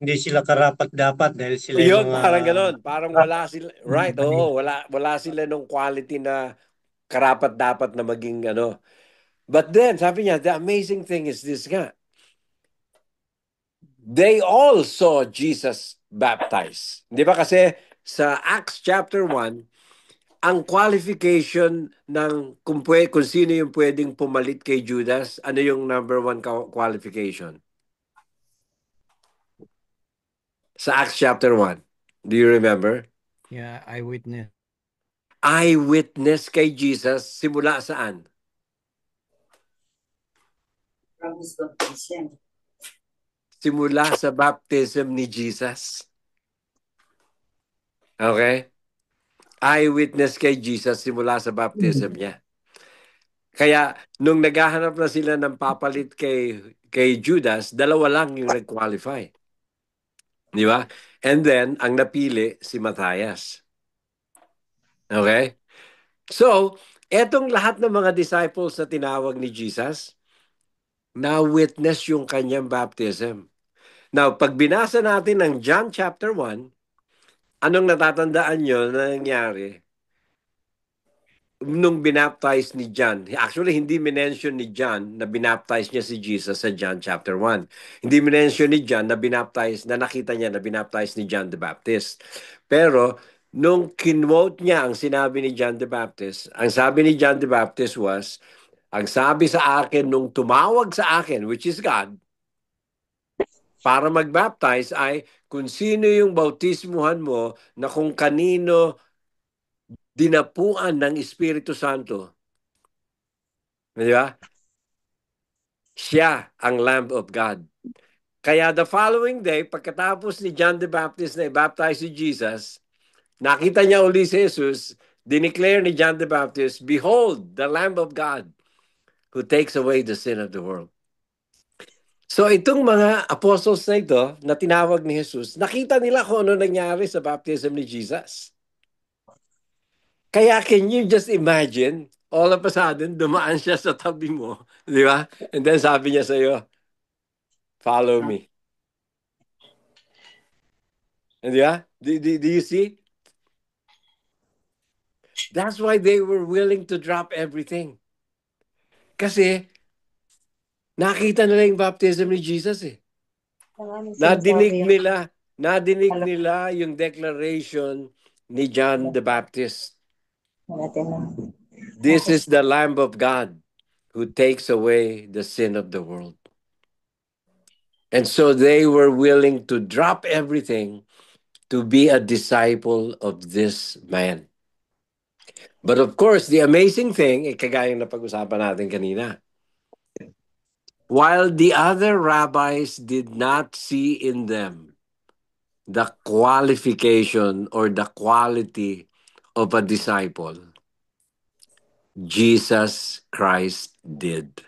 Hindi sila karapat-dapat dahil sila Yun, yung mga... parang ganon. Parang wala sila, right? Oo, wala sila nung quality na karapat-dapat na maging But then, sabi niya, the amazing thing is this nga. They all saw Jesus baptized. Di ba kasi sa Acts chapter 1, ang qualification ng kung sino yung pwedeng pumalit kay Judas, ano yung number one qualification? Sa Acts chapter 1. Do you remember? Yeah, eyewitness. Eyewitness kay Jesus, simula saan? Simula sa baptism ni Jesus. Okay? Eyewitness kay Jesus simula sa baptism niya. Kaya nung naghahanap na sila ng papalit kay Judas, dalawa lang yung nag-qualify. Di ba? And then, ang napili si Matthias. Okay? So, etong lahat ng mga disciples na tinawag ni Jesus, na-witness yung kanyang baptism. Now, pag binasa natin ng John chapter 1, anong natatandaan nyo na nangyari nung binaptize ni John? Actually, hindi minention ni John na binaptize niya si Jesus sa John chapter 1. Hindi minention ni John na nakita niya na binaptize ni John the Baptist. Pero, nung kinwote niya ang sinabi ni John the Baptist, ang sabi ni John the Baptist was, ang sabi sa akin nung tumawag sa akin, which is God, para mag-baptize ay kung sino yung bautismuhan mo na kung kanino dinapuan ng Espiritu Santo. Di ba? Siya ang Lamb of God. Kaya the following day, pagkatapos ni John the Baptist na i-baptize si Jesus, nakita niya uli si Jesus, dineclare ni John the Baptist, "Behold, the Lamb of God who takes away the sin of the world." So itong mga apostles na ito, na tinawag ni Jesus, nakita nila kung ano nangyari sa baptism ni Jesus. Kaya can you just imagine, all of a sudden, dumaan siya sa tabi mo, di ba? And then sabi niya sa'yo, "Follow me." Di ba? Do you see? That's why they were willing to drop everything. Kasi nakita nila yung baptism ni Jesus eh. Nadinig nila yung declaration ni John the Baptist. This is the Lamb of God who takes away the sin of the world. And so they were willing to drop everything to be a disciple of this man. But of course, the amazing thing, kagaya na pag-usapan natin kanina, while the other rabbis did not see in them the qualification or the quality of a disciple, Jesus Christ did.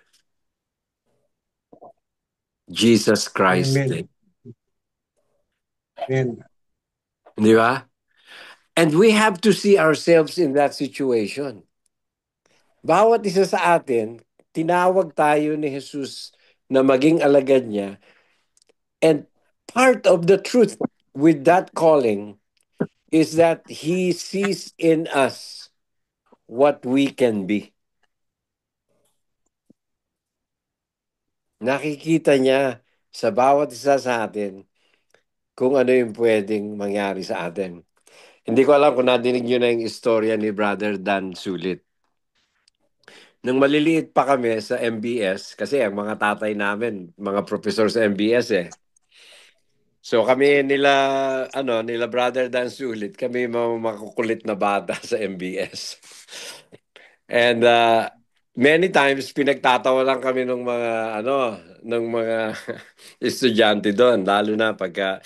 Jesus Christ Amen. did. Amen. Di ba? And we have to see ourselves in that situation. Bawat isa sa atin, tinawag tayo ni Jesus na maging alagad niya. And part of the truth with that calling is that He sees in us what we can be. Nakikita niya sa bawat isa sa atin kung ano yung pwedeng mangyari sa atin. Hindi ko alam kung nadinig niyo na yung istorya ni Brother Dan Sulit. Nung maliliit pa kami sa MBS, kasi ang mga tatay namin, mga professor sa MBS eh. So kami nila Brother Dan Sulit, kami mga makukulit na bata sa MBS. And many times pinagtatawa lang kami ng mga estudyante doon, lalo na pagka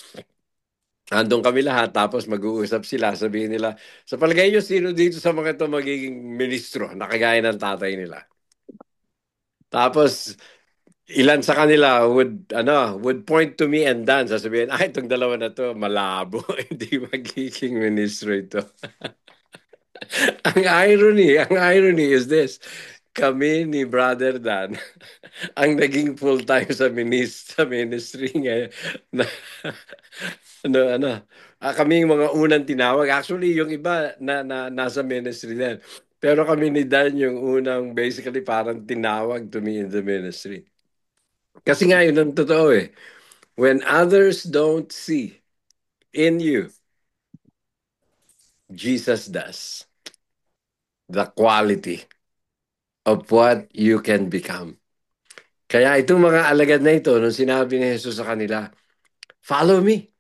andun kami lahat, tapos mag-uusap sila, sabihin nila, sa palagay nyo, sino dito sa mga ito magiging ministro, nakagaya ng tatay nila? Tapos, ilan sa kanila would point to me and Dan, sasabihin, itong dalawa na to, malabo, hindi magiging ministro ito. ang irony is this, kami ni Brother Dan, ang naging full-time sa ministry ngayon. Kami yung mga unang tinawag. Actually, yung iba nasa ministry din. Pero kami ni Dan yung unang basically parang tinawag to me in the ministry. Kasi nga yun ang totoo eh. When others don't see in you, Jesus does. The quality of what you can become. Kaya itong mga alagad na ito, nung sinabi ni Jesus sa kanila, follow me.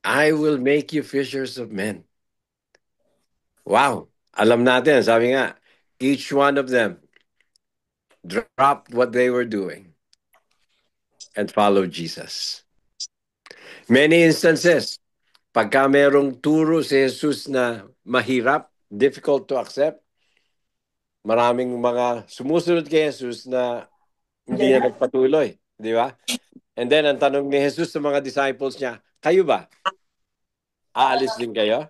I will make you fishers of men. Wow. Alam natin, sabi nga, each one of them dropped what they were doing and followed Jesus. Many instances, pagka merong turo si Jesus na mahirap, difficult to accept, maraming mga sumusunod kay Jesus na hindi na nagpatuloy. Di ba? And then, ang tanong ni Jesus sa mga disciples niya, kayo ba? Aalis din kayo?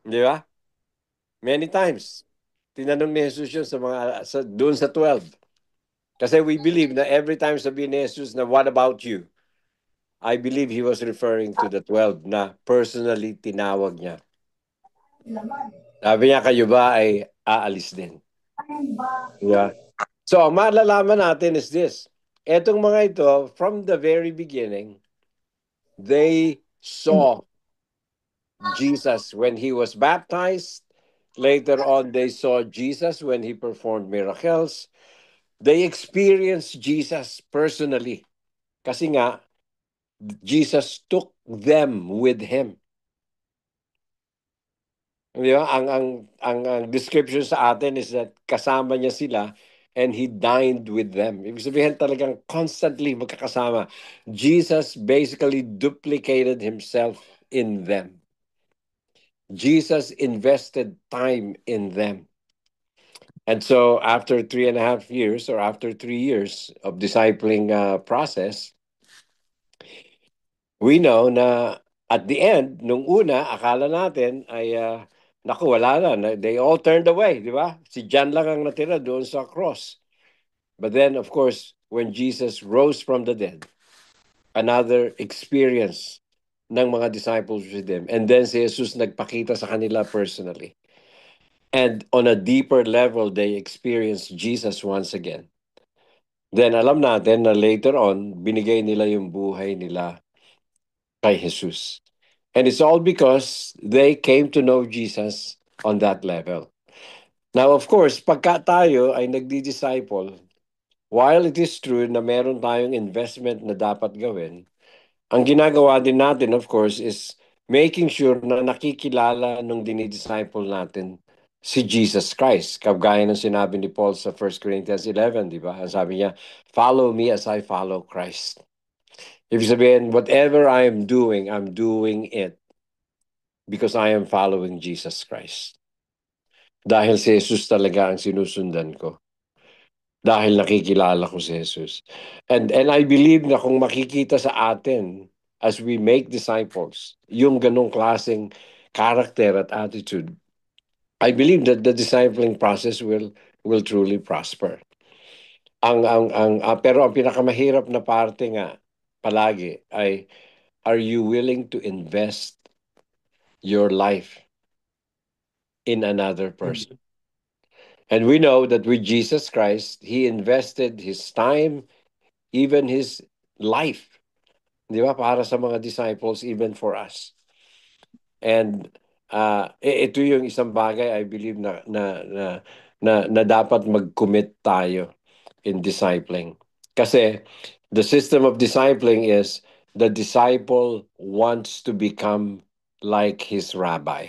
Di ba? Many times. Tinanong ni Jesus yun doon sa 12. Kasi we believe na every time sabihin ni Jesus na what about you? I believe he was referring to the 12 na personally tinawag niya. Sabi niya, kayo ba ay aalis din? Yeah. So, ang malalaman natin is this. Etong mga ito, from the very beginning, they saw Jesus when he was baptized. Later on, they saw Jesus when he performed miracles. They experienced Jesus personally. Kasi nga, Jesus took them with him. Di ba? Ang description sa atin is that kasama niya sila and he dined with them. Ibig sabihin talagang constantly magkakasama. Jesus basically duplicated himself in them. Jesus invested time in them. And so after 3.5 years or after 3 years of discipling process, we know na at the end, nung una, akala natin ay, wala na. They all turned away, di ba? Si John lang ang natira doon sa cross. But then, of course, when Jesus rose from the dead, another experience ng mga disciples with them. And then si Jesus nagpakita sa kanila personally. and on a deeper level, they experience Jesus once again. Then alam natin na later on, binigay nila yung buhay nila kay Jesus. And it's all because they came to know Jesus on that level. Now, of course, pagka tayo ay nagdi-disciple, while it is true na meron tayong investment na dapat gawin, ang ginagawa din natin, of course, is making sure na nakikilala nung dinidisciple natin si Jesus Christ. Kagaya ng sinabi ni Paul sa 1 Corinthians 11, di ba? Ang sabi niya, follow me as I follow Christ. Ibig sabihin, whatever I'm doing it because I am following Jesus Christ. Dahil si Jesus talaga ang sinusundan ko. Dahil nakikilala ko si Jesus. And I believe na kung makikita sa atin as we make disciples, yung ganong klaseng character at attitude, I believe that the discipling process will truly prosper. Pero ang pinakamahirap na parte nga palagi ay, are you willing to invest your life in another person? And we know that with Jesus Christ, He invested His time, even His life, di ba, para sa mga disciples, even for us. And ito yung isang bagay I believe na dapat mag-commit tayo in discipling. Kasi the system of discipling is the disciple wants to become like his rabbi.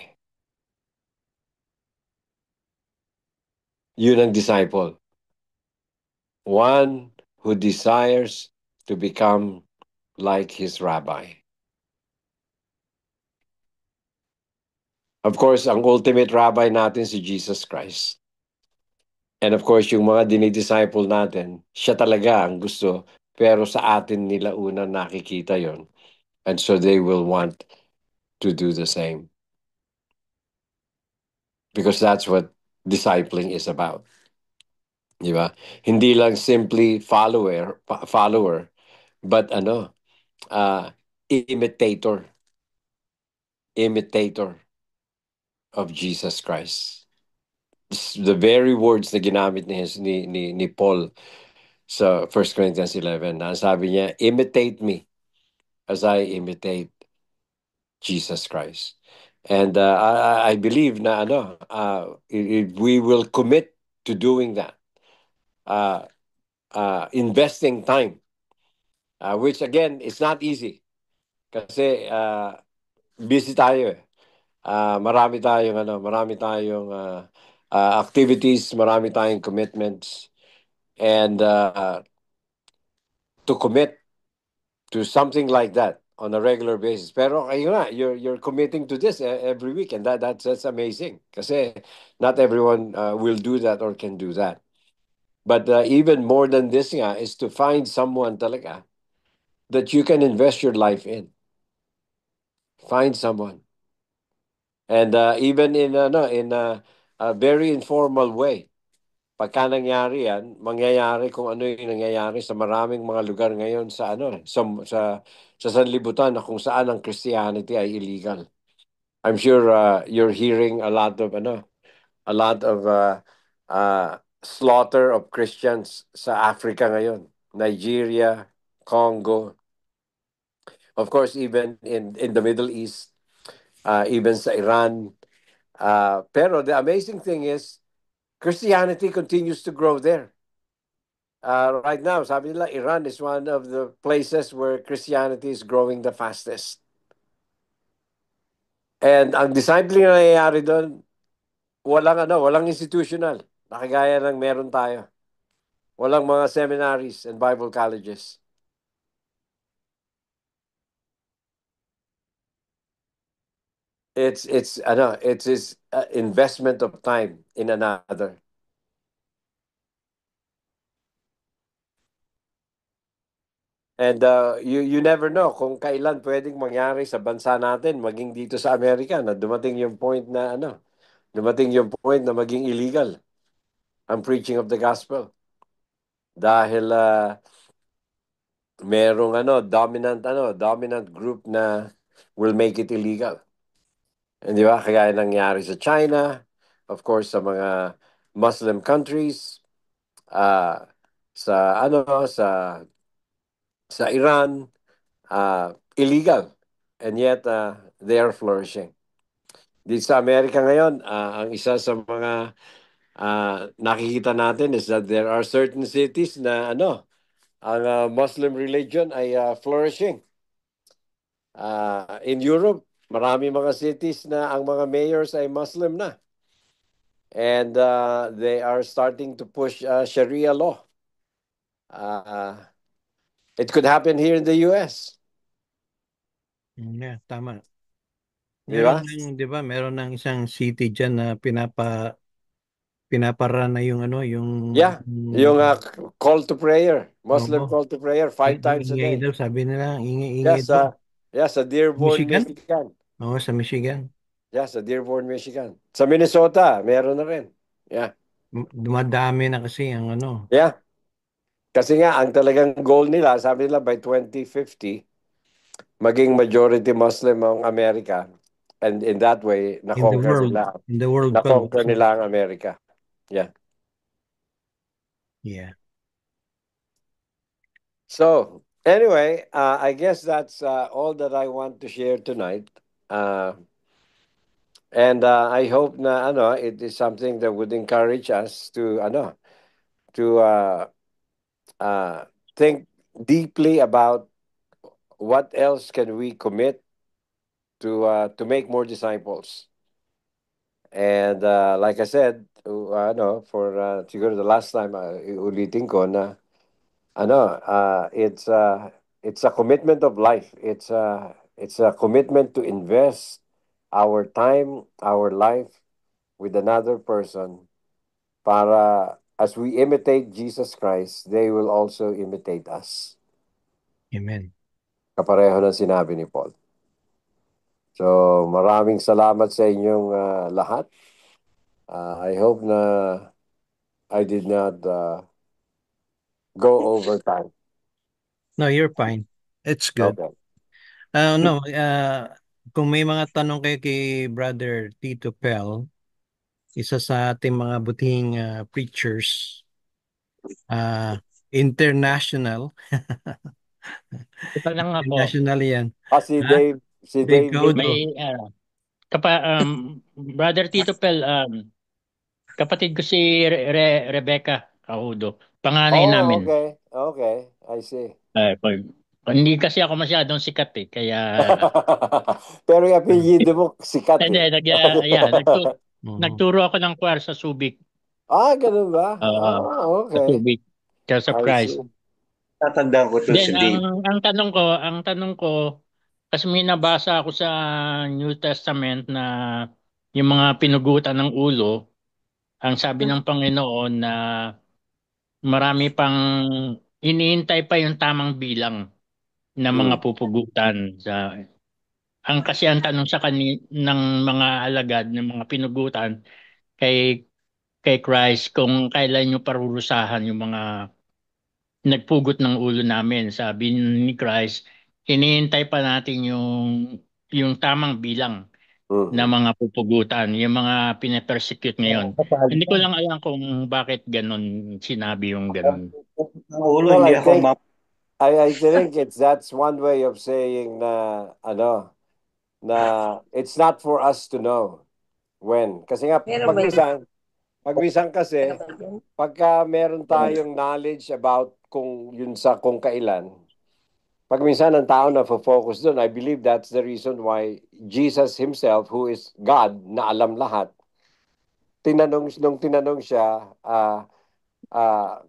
Yun ang disciple. One who desires to become like his rabbi. Of course, ang ultimate rabbi natin si Jesus Christ. And of course, yung mga dinidisciple natin, siya talaga ang gusto, pero sa atin nila una nakikita yon. And so they will want to do the same. Because that's what discipling is about. Di ba? Hindi lang simply follower, but imitator of Jesus Christ. The very words na ginamit ni Paul sa 1 Corinthians 11, na sabi niya, imitate me as I imitate Jesus Christ. And I believe na if we will commit to doing that, investing time, which again, it's not easy. Kasi busy tayo eh. Marami tayong activities, marami tayong commitments, and to commit to something like that on a regular basis. Pero ayun nga, you're committing to this every week, and that's amazing. Kasi not everyone will do that or can do that. But even more than this nga is to find someone talaga that you can invest your life in. Find someone. And even in a very informal way. Pagka nangyari yan, mangyayari kung ano yung nangyayari sa maraming mga lugar ngayon sa sanlibutan na kung saan ang Christianity ay illegal. I'm sure you're hearing a lot of slaughter of Christians sa Africa ngayon. Nigeria, Congo, of course even in the Middle East, even sa Iran. Pero the amazing thing is Christianity continues to grow there. Right now, sabi nila, Iran is one of the places where Christianity is growing the fastest. And ang discipling na nangyayari doon, walang institutional. Nakagaya ng meron tayo. Walang mga seminaries and Bible colleges. It's investment of time in another. And you never know kung kailan pwedeng mangyari sa bansa natin, maging dito sa Amerika, na dumating yung point na maging illegal ang preaching of the gospel. Dahil merong dominant group na will make it illegal. And di ba, kagaya nangyari sa China, of course, sa mga Muslim countries, uh, sa Iran, illegal. And yet, they are flourishing. Dito sa Amerika ngayon, ang isa sa mga nakikita natin is that there are certain cities na ang Muslim religion ay flourishing. In Europe, marami mga cities na ang mga mayors ay Muslim na. And they are starting to push Sharia law. It could happen here in the US. Yeah, tama. Di ba? Di ba, meron ng isang city dyan na pinapara na yung Yeah, yung call to prayer, Muslim Oo. call to prayer 5 times a ingay day. daw, sabi nila, ingay Yes, daw. sa Dearborn, Michigan? Michigan. Oo, sa Michigan. Yeah, sa Dearborn, Michigan. Sa Minnesota, meron na rin. Yeah. Dumadami na kasi ang Yeah. Kasi nga, ang talagang goal nila, sabi nila by 2050, maging majority Muslim ang Amerika. And in that way, in the world. In the world. nakonquer nila ang Amerika. Yeah. Yeah. So, anyway, I guess that's all that I want to share tonight. And I hope na it is something that would encourage us to think deeply about what else can we commit to make more disciples. And like I said, for siguro the last time ulitin ko na it's a commitment of life. It's a commitment to invest our time, our life with another person para as we imitate Jesus Christ, they will also imitate us. Amen. Kapareho ng sinabi ni Paul. So, maraming salamat sa inyong lahat. I hope na I did not go over time. No, you're fine. It's good. Okay. Kung may mga tanong kayo kay Brother Tito Pel, isa sa ating mga butihing preachers, international. Ito lang ako. International yan. Si Dave Caudo. May Brother Tito Pel, kapatid ko si Rebecca Cahudo. Panganay namin. Okay. I see. Hindi kasi ako masyadong sikat kaya Pero yung apelyido mo sikat hindi, nagturo ako ng choir sa Subic. Ganun ba? Sa Okay. Subic. Church of Christ. Tatandaan ko to si Dave. Ang tanong ko, kasi may nabasa ako sa New Testament na yung mga pinugutan ng ulo, ang sabi ng Panginoon na marami pang iniintay pa yung tamang bilang na mga pupugutan kasi ang tanong sa ng mga alagad ng mga pinugutan kay Christ kung kailan niyo parurusahan yung mga nagpugot ng ulo namin. Sabi ni Christ, hinihintay pa natin yung tamang bilang na mga pupugutan, yung mga pinapersecute ngayon. Hindi ko lang alam kung bakit ganun sinabi yung ganun. Ulo, hindi ako I think that's one way of saying na it's not for us to know when. Kasi nga pagminsan kasi pagka meron tayong knowledge about kung kailan, pagminsan ang tao na focus doon. I believe that's the reason why Jesus himself, who is God na alam lahat, nung tinanong siya,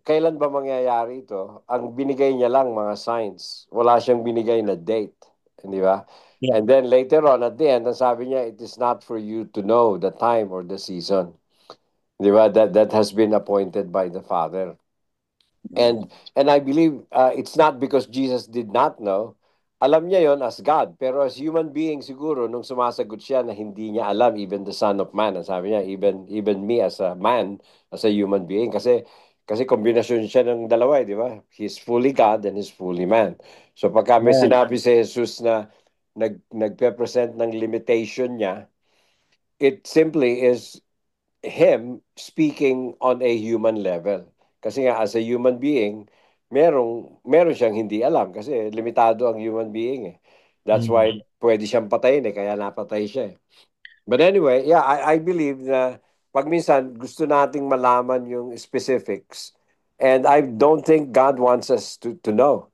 kailan ba mangyayari ito? Ang binigay niya lang mga signs. Wala siyang binigay na date. Di ba? Yeah. And then later on, at the end, ang sabi niya, it is not for you to know the time or the season. Di ba? That has been appointed by the Father. And I believe it's not because Jesus did not know. Alam niya yon as God. Pero as human being siguro, nung sumasagot siya na hindi niya alam, even the Son of Man, sabi niya, even me as a man, as a human being. Kasi kombinasyon siya ng dalawa, di ba? He's fully God and he's fully man. So pagka may sinabi si Jesus na nagpe-present ng limitation niya, it simply is him speaking on a human level. Kasi nga, as a human being, meron siyang hindi alam kasi limitado ang human being eh. That's why pwede siyang patayin eh, kaya napatay siya eh. But anyway, yeah, I believe na pag minsan gusto nating malaman yung specifics, and I don't think God wants us to know.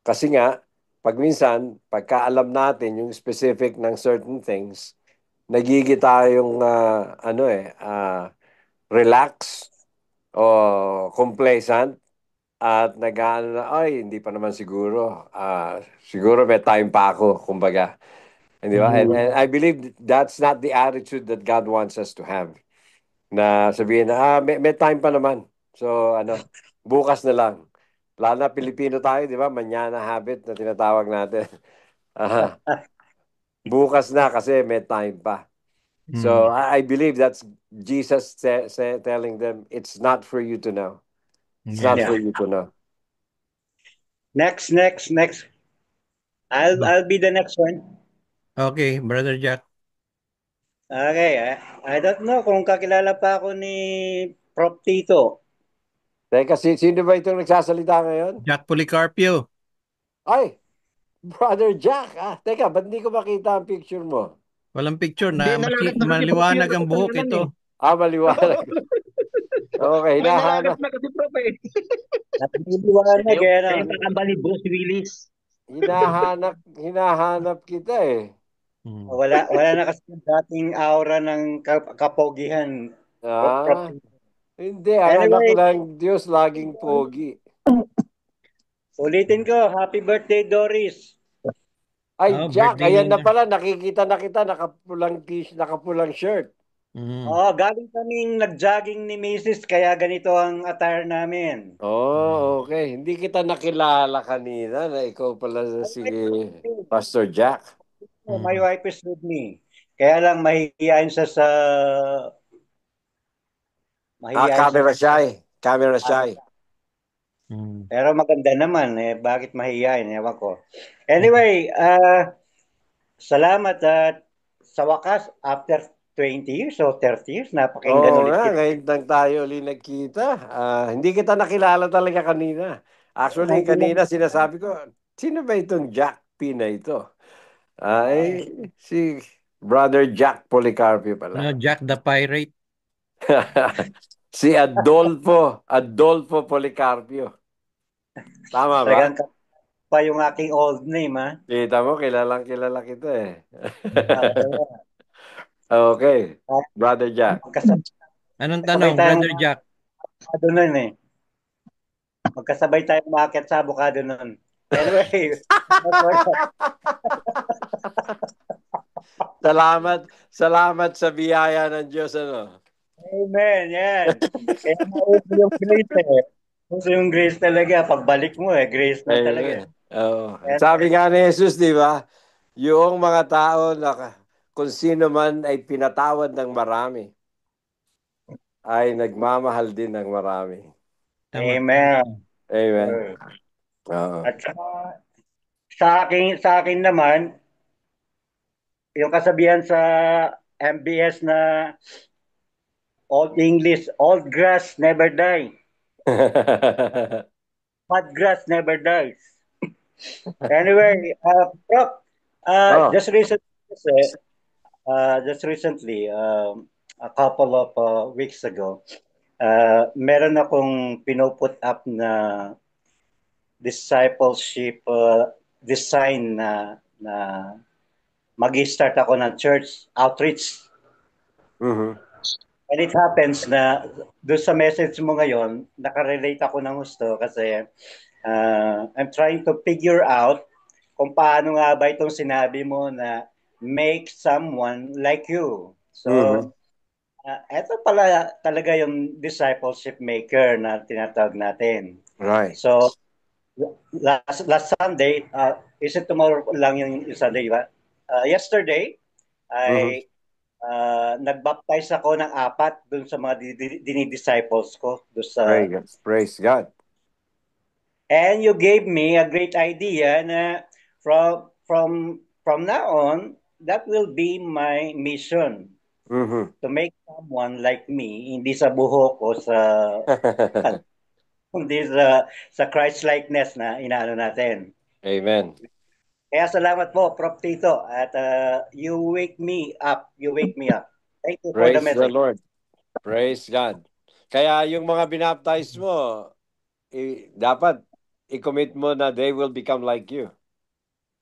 Kasi nga, pag minsan, pagka alam natin yung specific ng certain things, nagigi tayong relax o complacent at nag-ano na, ay, hindi pa naman siguro. Siguro may time pa ako, kumbaga. Di ba? And I believe that's not the attitude that God wants us to have. Na sabihin na, may time pa naman. So, bukas na lang. Lalo na Pilipino tayo, di ba? Mañana habit na tinatawag natin. Bukas na kasi may time pa. So, I believe that's Jesus telling them, it's not for you to know. It's not for you to know. Next. I'll be the next one. Okay, Brother Jack. Okay, I don't know kung kakilala pa ako ni Prof. Tito. Teka, sino ba itong nagsasalita ngayon? Jack Policarpio. Ay, Brother Jack. Teka, ba't hindi ko makita ang picture mo? Walang picture Hindi na na lang maliwanag ang buhok ito. Maliwanag. Okay, May hinahanap. nalagas na kasi prof eh. Nabiliwanag Kaya nakabali Bruce Willis. Hinahanap kita eh. Wala na kasi yung dating aura ng kapogihan. Hindi, ang anak lang Diyos laging pogi. Ulitin ko, happy birthday Doris. Ay, Jack, ayan na pala, nakikita na kita, nakapulang shirt. Galing kaming nag-jogging ni Mrs. kaya ganito ang attire namin. Okay. Hindi kita nakilala kanina na ikaw pala si Pastor Jack. My wife is with me. Kaya lang mahihiyain siya sa... Camera shy. Pero maganda naman eh. Bakit mahihiyain? Ewan ko. Anyway, salamat at sa wakas, after 20 years o 30 years, napakinggan ulit kita. Ngayon lang tayo ulit nagkita. Hindi kita nakilala talaga kanina. Actually, kanina sinasabi ko, sino ba itong Jack P na ito? Si Brother Jack Policarpio pala. Jack the Pirate. Si Adolfo Policarpio. Tama ba? Pa yung aking old name, ha? Kita mo, kilala kita eh. Okay, Brother Jack. Anong tanong, Brother Jack? Nun eh. Magkasabay tayo umakyat sa avocado nun. Anyway. Salamat sa biyaya ng Diyos, Amen, yan. Kaya maupo yung grace eh. Gusto yung grace talaga. Pagbalik mo grace na talaga. Sabi nga ni Jesus, di ba? Yung mga tao na kung sino man ay pinatawad ng marami, ay nagmamahal din ng marami. Amen. At sa akin naman, yung kasabihan sa MBS na Old English, old grass never die. Bad grass never dies. Anyway, Prof, just recently, a couple of weeks ago, meron akong pinuput up na discipleship design na mag-start ako ng church outreach. And it happens na doon sa message mo ngayon, nakarelate ako ng gusto kasi I'm trying to figure out kung paano nga ba itong sinabi mo na make someone like you. So, eto pala talaga yung discipleship maker na tinatawag natin. Right. So, last Sunday, is it tomorrow lang yung Sunday, ba? Yesterday, I nagbaptize ako ng 4 dun sa mga dinidisciples ko. Praise God. And you gave me a great idea na from now on, that will be my mission. Mhm. to make someone like me, hindi sa buhok o sa kundi sa Christ-likeness na inaano natin. Amen. Kaya salamat po, Prof. Tito. At you wake me up. You wake me up. Thank you for the Praise the message. Lord. Praise God. Kaya yung mga binaptize mo, dapat i-commit mo na they will become like you.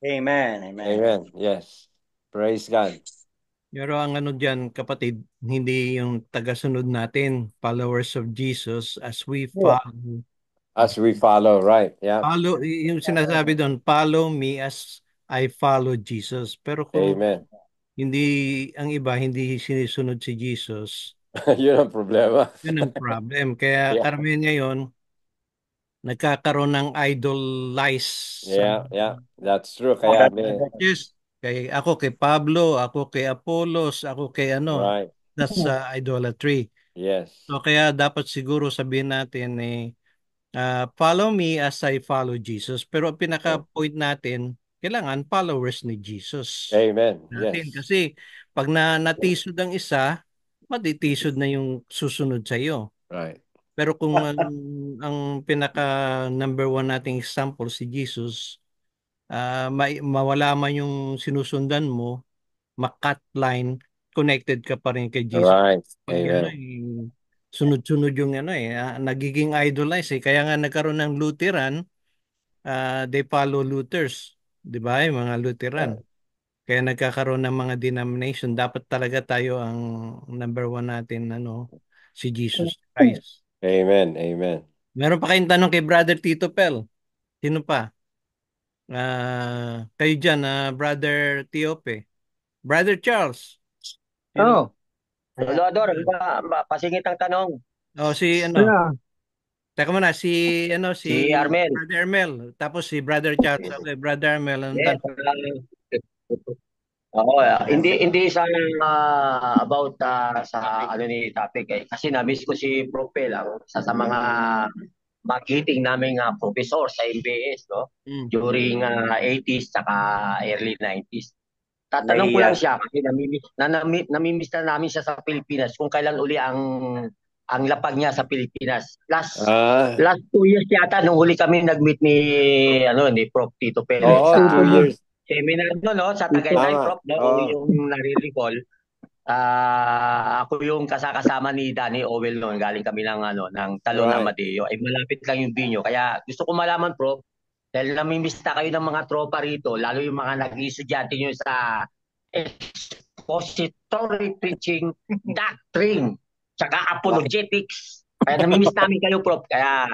Amen. Amen. Amen. Yes. Praise God. Pero ang ano dyan, kapatid, hindi yung tagasunod natin, followers of Jesus, as we follow. As we follow, right? Yeah. Follow, yung sinasabi doon, follow me as I follow Jesus. Pero kung Amen. hindi, ang iba, hindi sinisunod si Jesus, Yun ang problema. yun ang problem. Kaya Yeah. karamihan ngayon, nagkakaroon ng idolize sa Yeah. That's true. Kaya churches. Ako kay Pablo, ako kay Apollos, ako kay ano. right. That's idolatry. Yes. So kaya dapat siguro sabihin natin follow me as I follow Jesus. Pero ang pinaka-point natin, kailangan followers ni Jesus Amen. natin. Yes. Kasi pag natisod ang isa, matitisod na yung susunod sa iyo. Right. Pero kung ang pinaka number one nating example si Jesus, mawala man yung sinusundan mo, makat line, connected ka pa rin kay Jesus. Right. Pag ano, Amen. sunod-sunod yung ano nagiging idolize Kaya nga nagkaroon ng Lutheran, they follow Luthers, 'di ba? Yung mga Lutheran. Kaya nagkakaroon ng mga denomination. Dapat talaga tayo ang number one natin si Jesus Christ. Amen. Amen. Meron pa kayong tanong kay Brother Tito Pel? Sino pa? Kayo dyan, Brother Tiope. Brother Charles. Sino? Lodor, pasingit ang tanong. Si Yeah. Teka muna, si Si Armel. Brother Armel. Tapos si Brother Charles. Okay, Brother Armel, anong Yes, tanong? hindi sa about sa ano ni topic kasi na-miss ko si Prof. Lang sa mga mag-meeting naming professor sa MBS during 80s saka early 90s. Tatanong ko lang siya kasi namimiss na namin siya sa Pilipinas kung kailan uli ang lapag niya sa Pilipinas. Last 2 years yata nung huli kami nag-meet ni Prof. Tito Perez sa 2 years. seminar sa Tagaytay, Tama. Prof. Yung nare-recall. Ako yung kasama ni Danny Owell noon. Galing kami ng Talon Amadeo. Ay malapit lang yung binyo. Kaya gusto ko malaman, Prof, dahil namimiss na kayo ng mga tropa rito, lalo yung mga nag-estudyante nyo sa expository preaching doctrine tsaka apologetics. Kaya namimiss namin kayo, Prof. Kaya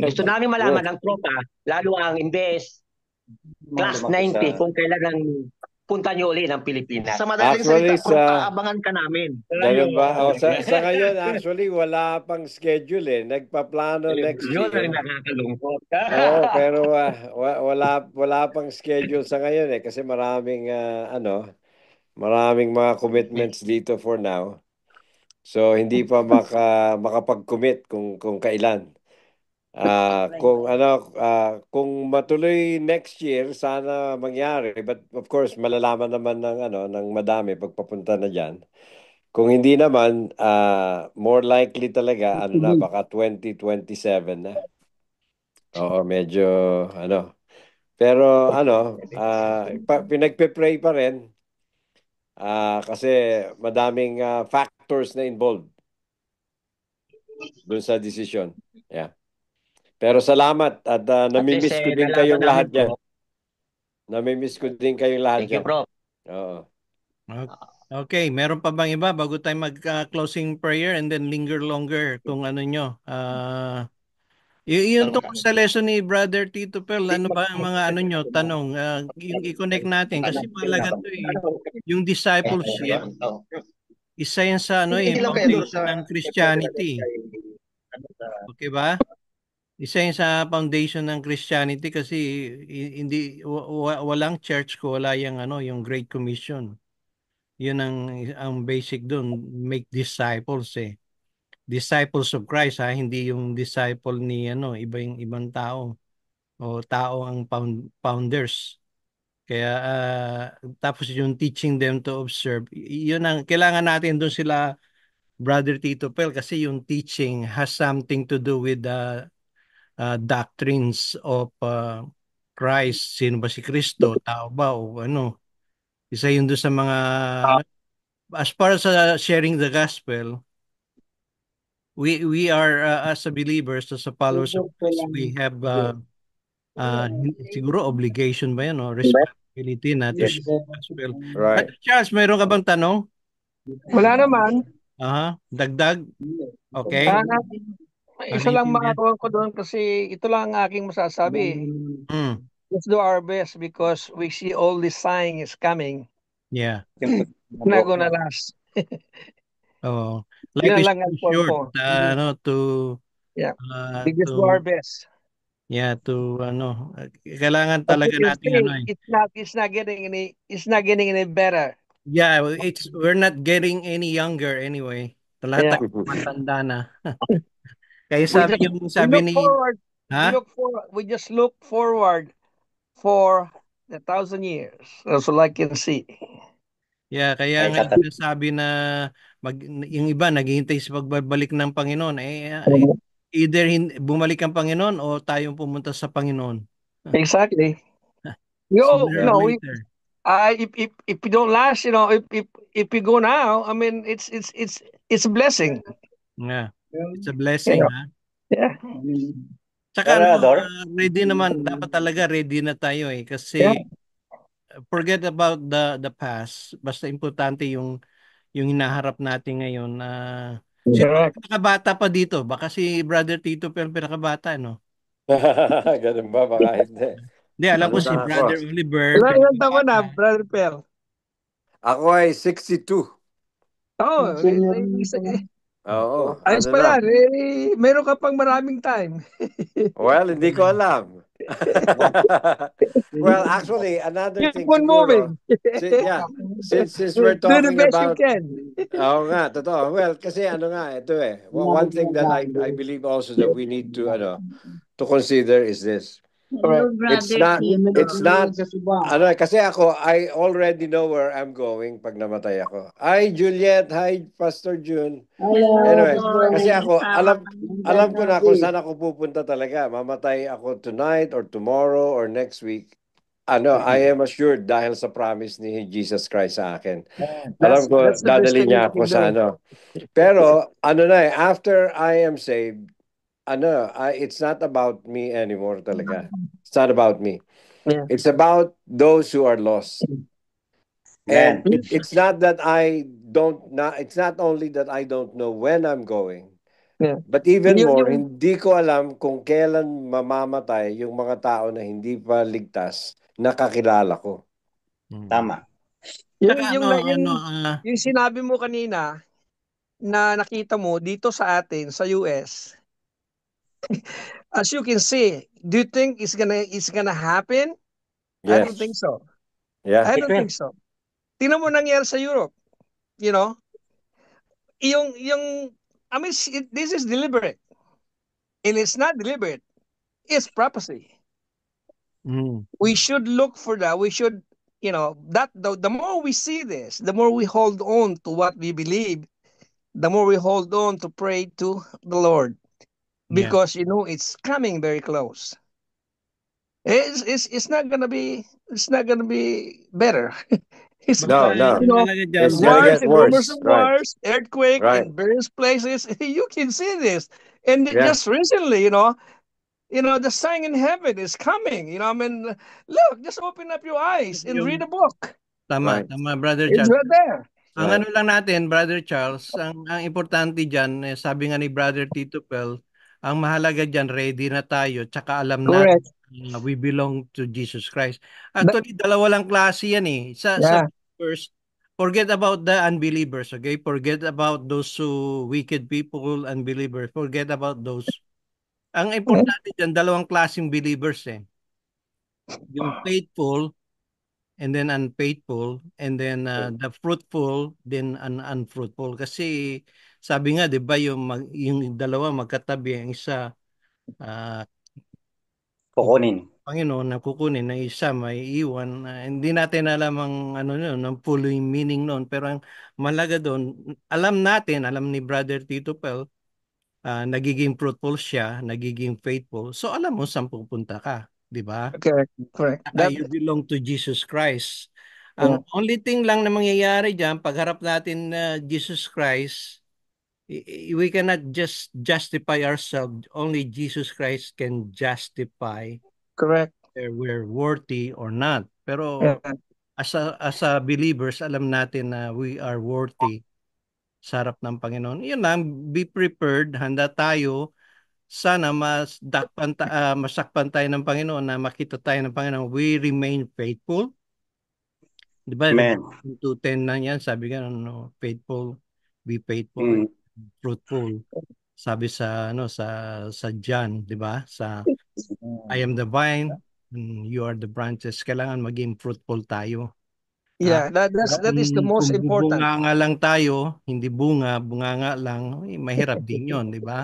gusto namin malaman ng tropa, lalo ang MBS Class 90 kung kailan ang punta nyo uli ng Pilipinas. Sa madaling Actually, salita, Prof, aabangan ka namin. Ganun ba? Sa ngayon, actually, wala pang schedule Nagpaplano next year. Yun ang nakakalungkot. Pero wala pang schedule sa ngayon kasi maraming mga commitments dito for now. So hindi pa makapag-commit kung kailan. Kung matuloy next year sana mangyari, but of course malalaman naman ng madami pagpapunta na diyan. Kung hindi naman more likely talaga baka 2027 na. Oo, medyo pero pinagpe-pray pa rin kasi madaming factors na involved doon sa decision. Yeah. Pero salamat at namimiss ko din kayong lahat dyan. Namimiss ko din kayong lahat dyan. Thank you, Prof. Oo. Okay, meron pa bang iba bago tayo mag-closing prayer and then linger longer kung ano nyo? Yung tungkol sa lesson ni Brother Tito Pel, ano ba ang mga nyo, tanong? Yung i-connect natin kasi mahalaga to yung discipleship, isa yan sa foundation ng Christianity. Okay ba? Isa yun sa foundation ng Christianity kasi walang church ko wala yung Great Commission. Yun ang basic doon, make disciples Disciples of Christ hindi yung disciple ni ibang tao o tao ang founders. Kaya tapos yung teaching them to observe, yun ang kailangan natin doon sila Brother Tito Pel, kasi yung teaching has something to do with the doctrines of Christ. Sino ba si Kristo? Tao ba o ano? Isa yun doon sa mga ano, as far as sharing the gospel, we are as a believers, as a followers of Christ, we have siguro obligation ba yan o responsibility na to share the gospel. Right. Charles, mayroon ka bang tanong? Wala naman. Dagdag? Okay. Isa lang makakuha ko doon kasi ito lang ang aking masasabi. Let's do our best because we see all this sign is coming. Yeah. Not gonna last. Life Yun is lang ang too point short ko. We just do our best. Yeah, kailangan talaga natin It's not getting any better. Yeah, we're not getting any younger anyway. Lahat matanda na. Kaya we just look forward for 1,000 years. That's all I can see. Yeah, kaya nga sinasabi na yung iba naghihintay sa pagbabalik ng Panginoon. Either bumalik ang Panginoon o tayong pumunta sa Panginoon. Exactly. If you don't last, if you go now, I mean, it's a blessing. Yeah, it's a blessing, Yeah. Tsaka ready naman, dapat talaga ready na tayo kasi forget about the past. Basta importante yung hinaharap natin ngayon. Sino pinakabata pa dito? Baka si Brother Tito pero pinakabata, no? Ganun ba? Baka hindi. Hindi, alam ko si Brother Oliver. Ilan taon na, Brother Pel? Ako ay 62. Ayos pa yan. Meron ka pang maraming time. Well, hindi ko alam. Well, actually, another thing siguro. Since we're talking about... Oo nga, totoo. Well, kasi ito one thing that I believe also that we need to consider is this. It's not kasi ako, I already know where I'm going pag namatay ako. Hi Juliet, hi Pastor June. Anyway, kasi ako alam ko na kung saan ako pupunta talaga. Mamatay ako tonight or tomorrow or next week. I am assured dahil sa promise ni Jesus Christ sa akin. Alam ko dadali niya ako sa Pero after I am saved, it's not about me anymore talaga. It's not about me. Yeah. It's about those who are lost. And it's not that it's not only that I don't know when I'm going. Yeah. But even more, hindi ko alam kung kailan mamamatay yung mga tao na hindi pa ligtas na kakilala ko. Tama. Yung sinabi mo kanina na nakita mo dito sa atin sa US, as you can see, do you think it's gonna happen? Yes. I don't think so. Yeah. I don't think so. Tingnan mo nangyari sa Europe. Yung I mean, this is deliberate. And it's not deliberate. It's prophecy. We should look for that. We should, that the more we see this, the more we hold on to what we believe, the more we hold on to pray to the Lord. Because it's coming very close. It's not gonna be better. No. It's gonna get worse. Wars, earthquake in various places. You can see this, and just recently, the sign in heaven is coming. I mean, look, just open up your eyes and read a book. Tama, Brother Charles. It's right there. Ang lang natin, Brother Charles, ang importante dyan, sabi nga ni Brother Tito Pel, ang mahalaga dyan, ready na tayo, tsaka alam natin we belong to Jesus Christ. Actually, dalawa lang klase yan Sa first, forget about the unbelievers, okay? Forget about those wicked people, unbelievers. Forget about those. Ang importante dyan, dalawang klaseng believers Yung faithful, and then unfaithful, and then the fruitful, then unfruitful. Kasi sabi nga, 'di ba, yung dalawa magkatabi, ang isa kukunin. Panginoon na kukunin na isa may iwan. Hindi natin alam ang ano yun, ang full meaning noon. Pero ang malaga doon, alam ni Brother Tito Pel, nagiging fruitful siya, nagiging faithful. So alam mo saan pupunta ka, di ba? Correct. You belong to Jesus Christ. Yeah. Ang only thing lang na mangyayari diyan, pagharap natin na Jesus Christ, we cannot just justify ourselves. Only Jesus Christ can justify Correct. we're worthy or not. Pero Yeah. as a believers, alam natin na we are worthy sa harap ng Panginoon. Yun lang, be prepared, handa tayo. Sana masakpan tayo ng Panginoon, na makita tayo ng Panginoon. We remain faithful. Di ba? Amen. 2:10 na yan, sabi ka, no, faithful, be faithful, fruitful. Sabi sa John, di ba? Sa I am the vine, you are the branches. Kailangan maging fruitful tayo. Yeah, that is the most important. Kung bunga lang tayo, hindi bunga nga lang, mahirap din 'yon, di ba?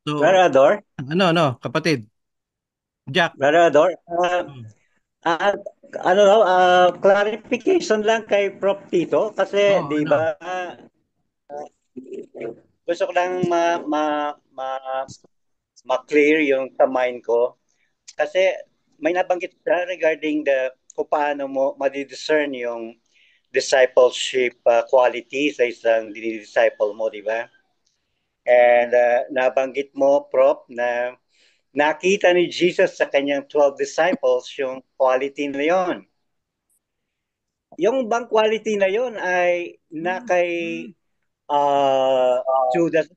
Brother Ador? Ano, kapatid? Jack. Brother Ador, clarification lang kay Prof. Tito kasi di ba gusto ko lang ma-clear yung sa mind ko kasi may nabanggit siya regarding kung paano mo ma-discern yung discipleship quality sa isang disciple mo, di ba? And nabanggit mo, Prof, na nakita ni Jesus sa kanyang 12 disciples yung quality na yon. Yung bang quality na yon ay na kay Judas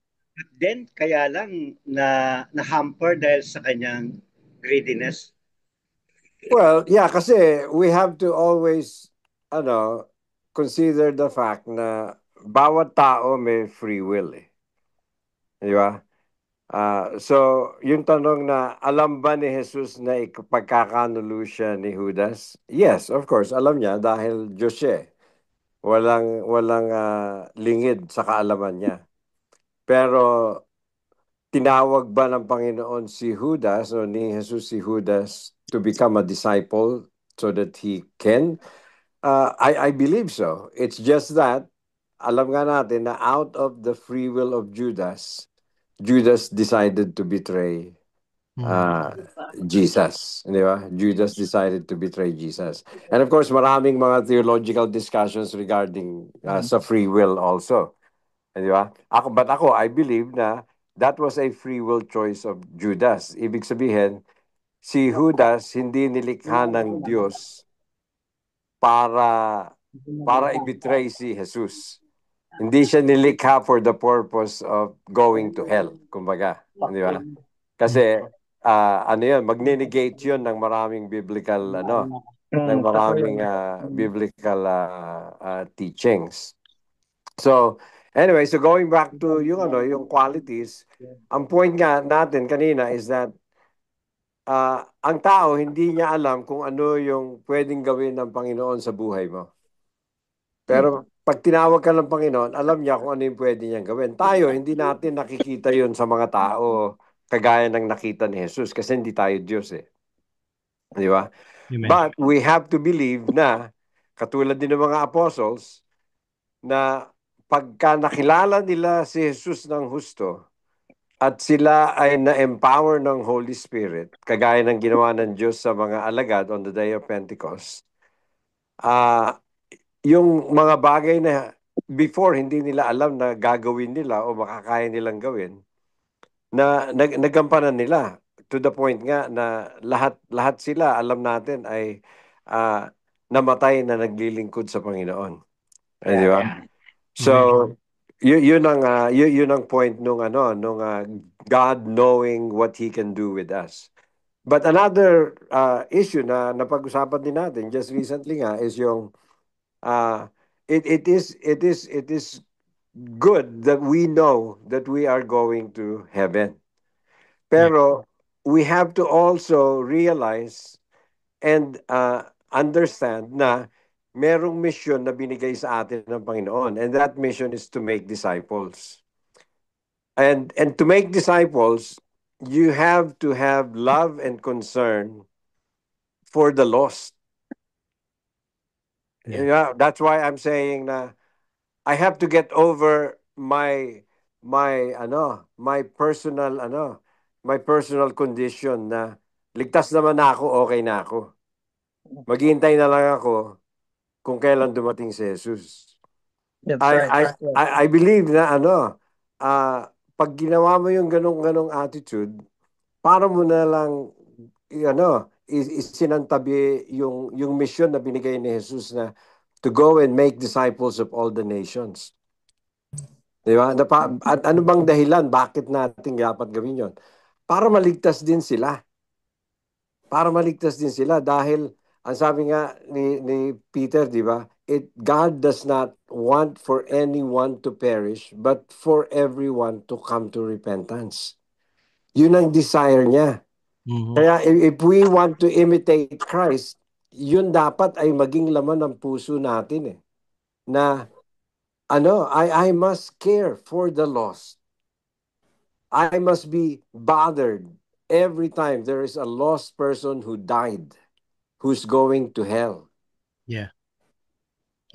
din, kaya lang na-hamper dahil sa kanyang greediness? Well, yeah, kasi we have to always consider the fact na bawat tao may free will eh. Di ba? So, yung tanong na alam ba ni Jesus na ipagkakanulo siya ni Judas? Yes, of course, alam niya dahil Diyos siya eh. Walang lingid sa kaalaman niya. Pero tinawag ba ng Panginoon si Judas o ni Jesus si Judas to become a disciple so that he can? I believe so. It's just that alam nga natin na out of the free will of Judas decided to betray Jesus. Di ba? Judas decided to betray Jesus. And of course, maraming mga theological discussions regarding sa free will also. Di ba? Ako, I believe na that was a free will choice of Judas. Ibig sabihin, si Judas hindi nilikha ng Diyos para i-betray si Jesus. Hindi siya nilikha for the purpose of going to hell, kumbaga. Di ba? Kasi, magne-negate yun ng maraming biblical, biblical teachings. So, anyway, so going back to yung qualities, ang point nga natin kanina is that ang tao hindi niya alam kung ano yung pwedeng gawin ng Panginoon sa buhay mo. Pero pag tinawag ka ng Panginoon, alam niya kung ano yung pwede niyang gawin. Tayo, hindi natin nakikita yun sa mga tao kagaya ng nakita ni Jesus kasi hindi tayo Diyos eh. Di ba? Amen. But we have to believe na, katulad din ng mga apostles, na pagka nakilala nila si Jesus ng husto at sila ay na-empower ng Holy Spirit, kagaya ng ginawa ng Diyos sa mga alagad on the day of Pentecost, yung mga bagay na before hindi nila alam na gagawin nila o makakaya nilang gawin, na nagampanan nila to the point nga na lahat sila, alam natin, ay namatay na naglilingkod sa Panginoon. Di ba? So, yun ang point nung God knowing what He can do with us. But another issue na napag-usapan din natin just recently nga is yung it is good that we know that we are going to heaven. Pero we have to also realize and understand na merong mission na binigay sa atin ng Panginoon, and that mission is to make disciples. And to make disciples, you have to have love and concern for the lost. Yeah. That's why I'm saying na I have to get over my personal condition na ligtas naman na ako, okay na ako. Maghihintay na lang ako kung kailan dumating si Jesus. That's right. I believe na pag ginawa mo yung ganong attitude, para mo na lang isinantabi yung mission na binigay ni Jesus na to go and make disciples of all the nations. Di ba? At ano bang dahilan bakit natin dapat gawin yon? Para maligtas din sila. Para maligtas din sila dahil ang sabi nga ni Peter, di ba? God does not want for anyone to perish but for everyone to come to repentance. Yun ang desire niya. Kaya if we want to imitate Christ, yun dapat ay maging laman ng puso natin na I must care for the lost. I must be bothered every time there is a lost person who died, who's going to hell. Yeah.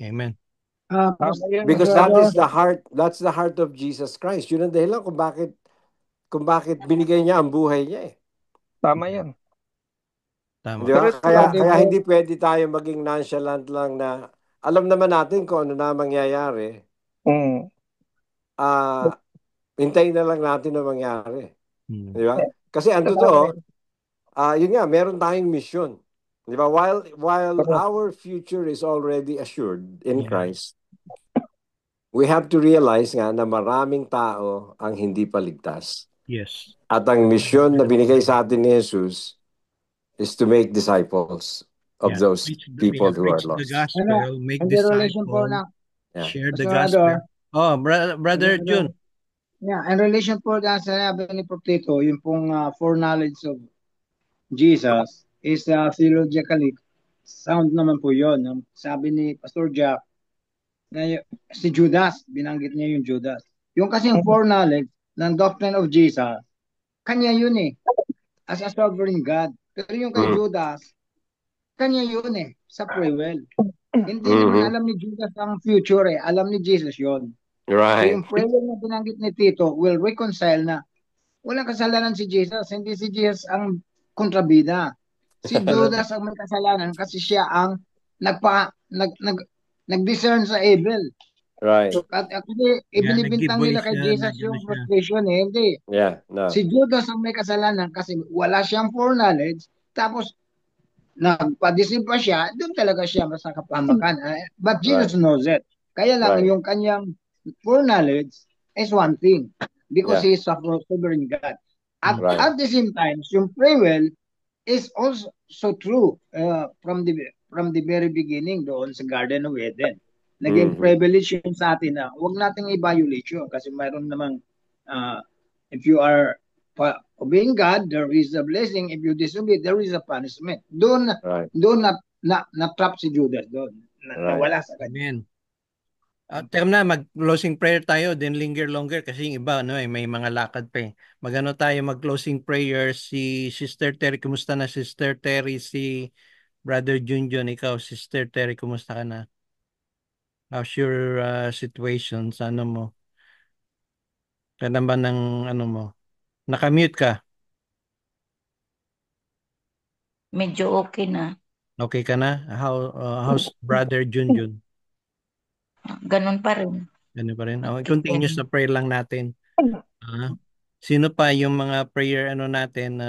Amen. Because that's the heart of Jesus Christ. Yun ang dahilan kung bakit binigay niya ang buhay niya . Tama yan. Tama. Di ba? Kaya hindi pwede tayo maging nonchalant lang na alam naman natin kung ano na mangyayari. Hintayin na lang natin na mangyari. Di ba? Kasi ang totoo, yun nga, meron tayong mission. Di ba? While our future is already assured in Christ, we have to realize nga na maraming tao ang hindi paligtas. Yes. At ang mission na binigay sa atin ni Jesus is to make disciples of those people who are lost. The gospel, make disciples, share the gospel. Oh, Brother Jun. Yeah, in relation po sa sinabi ni Propleto, yung pong foreknowledge of Jesus is theologically sound naman po yun. Sabi ni Pastor Jack, na si Judas, binanggit niya yung Judas. Yung kasing foreknowledge ng doctrine of Jesus, kanya yun as a sovereign God. Pero yung kay Judas, kanya yun sa free will. Hindi naman alam ni Judas ang future alam ni Jesus yun. Right. So yung free will na binanggit ni Tito will reconcile na walang kasalanan si Jesus, hindi si Jesus ang kontrabida. Si Judas ang may kasalanan kasi siya ang nag-discern sa evil. Right. At actually, ibinibintang nila kay Jesus yung frustration hindi. Yeah, no. Si Judas ang may kasalanan kasi wala siyang foreknowledge, tapos nagpa-deceive pa siya, doon talaga siya sa kapahamakan. But Jesus knows it. Kaya lang yung kanyang foreknowledge is one thing because he is a sovereign God. At the same time, yung free will is also so true from the very beginning doon sa Garden of Eden. Naging privilege yun sa atin na huwag nating i-violate yun kasi mayroon namang if you are obeying God, there is a blessing. If you disobey, there is a punishment. Doon na-trap si Judas doon. Nawala sa kanya. Term na, mag-closing prayer tayo, then linger longer kasi yung iba, may mga lakad pa . Mag-closing prayer. Si Sister Terry, kumusta na Sister Terry? Si Brother Junjun, ikaw, Sister Terry, kumusta ka na? How's your situation sa mo? Kailan ba ng mo? Nakamute ka? Medyo okay na. Okay ka na? How's Brother Junjun? Ganun pa rin. Ganun pa rin? Continuous na prayer lang natin. Sino pa yung mga prayer natin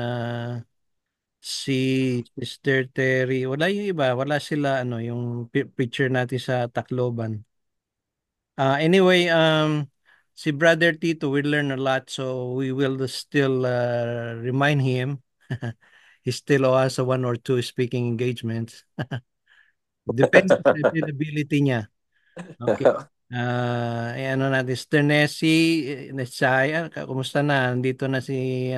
si Sister Terry? Wala yung iba. Wala sila yung picture natin sa Tacloban. Anyway, si Brother Tito will learn a lot, so we will still remind him. He still has a 1 or 2 speaking engagements. Depends sa availability niya. Okay. Natin, Sister Nessie, kumusta na? Nandito na si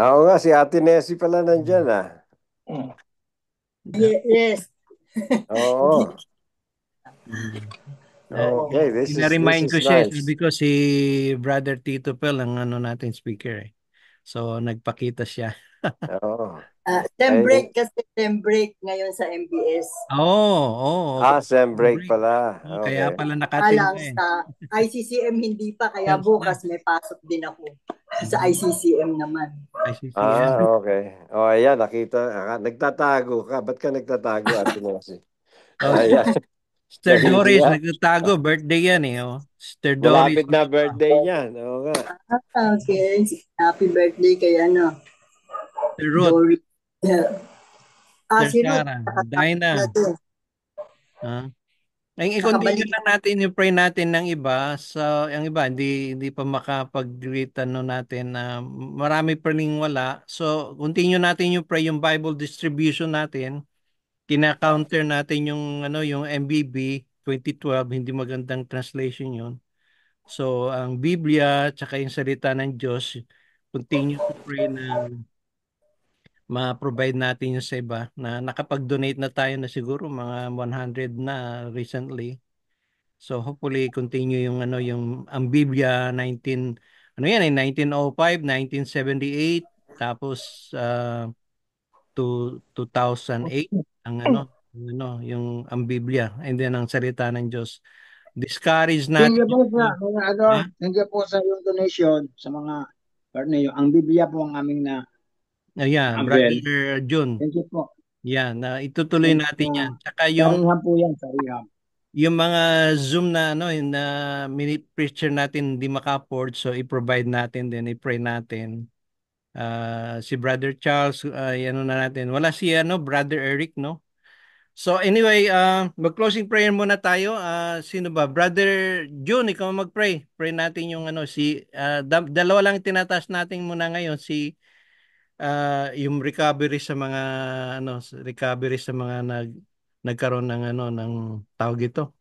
Oo nga, si Ate Nessie pala nandyan Yes. Oo. Okay, this is ko siya nice. because si Brother Tito Pel ang natin speaker . So, nagpakita siya. Oo. Sem break kasi sem break ngayon sa MBS. Oo. Sem break pala. Kaya Okay. pala Alang nakatindi. sa ICCM hindi pa, kaya bukas may pasok din ako sa ICCM naman. Okay. Ayan, nakita. Nagtatago ka. Ba't ka nagtatago, Ate Nosy? Ayan. Sir Doris, nagtatago. Birthday yan eh. Sir Doris. Malapit na birthday niyan. Oo nga. Okay. Happy birthday kay Sir Ruth. Doris. Sir Si Ruth. Sarah. Dinah. I-continue lang natin yung pray natin ng iba. So, yung iba, hindi pa makapag-greet natin na marami pa rin wala. So, continue natin yung pray, yung Bible distribution natin. Kina-counter natin yung yung MBB 2012, hindi magandang translation yun. So, ang Biblia tsaka yung salita ng Diyos, continue to pray na ma-provide natin yung sa iba na nakapag-donate na tayo na siguro mga 100 na recently. So hopefully continue yung yung ang Biblia 1905, 1978 tapos to 2008 ang yung ang Biblia and then ang salita ng Diyos. Discourage natin. Thank you po sa yung donation sa mga partner. Ang Biblia po ang aming na Brother Jun. Thank you po. Na itutuloy natin yan. Saka yung Sariham po yan, sariham. Yung mga Zoom na na minute preacher natin hindi maka-afford, so i-provide natin din, i-pray natin. Si Brother Charles, na natin. Wala si Brother Eric, no? So anyway, mag-closing prayer muna tayo. Sino ba? Brother June, ikaw mag-pray. Pray natin yung dalawa lang tinataas natin muna ngayon, yung recovery sa mga nagkaroon ng ng tawag ito,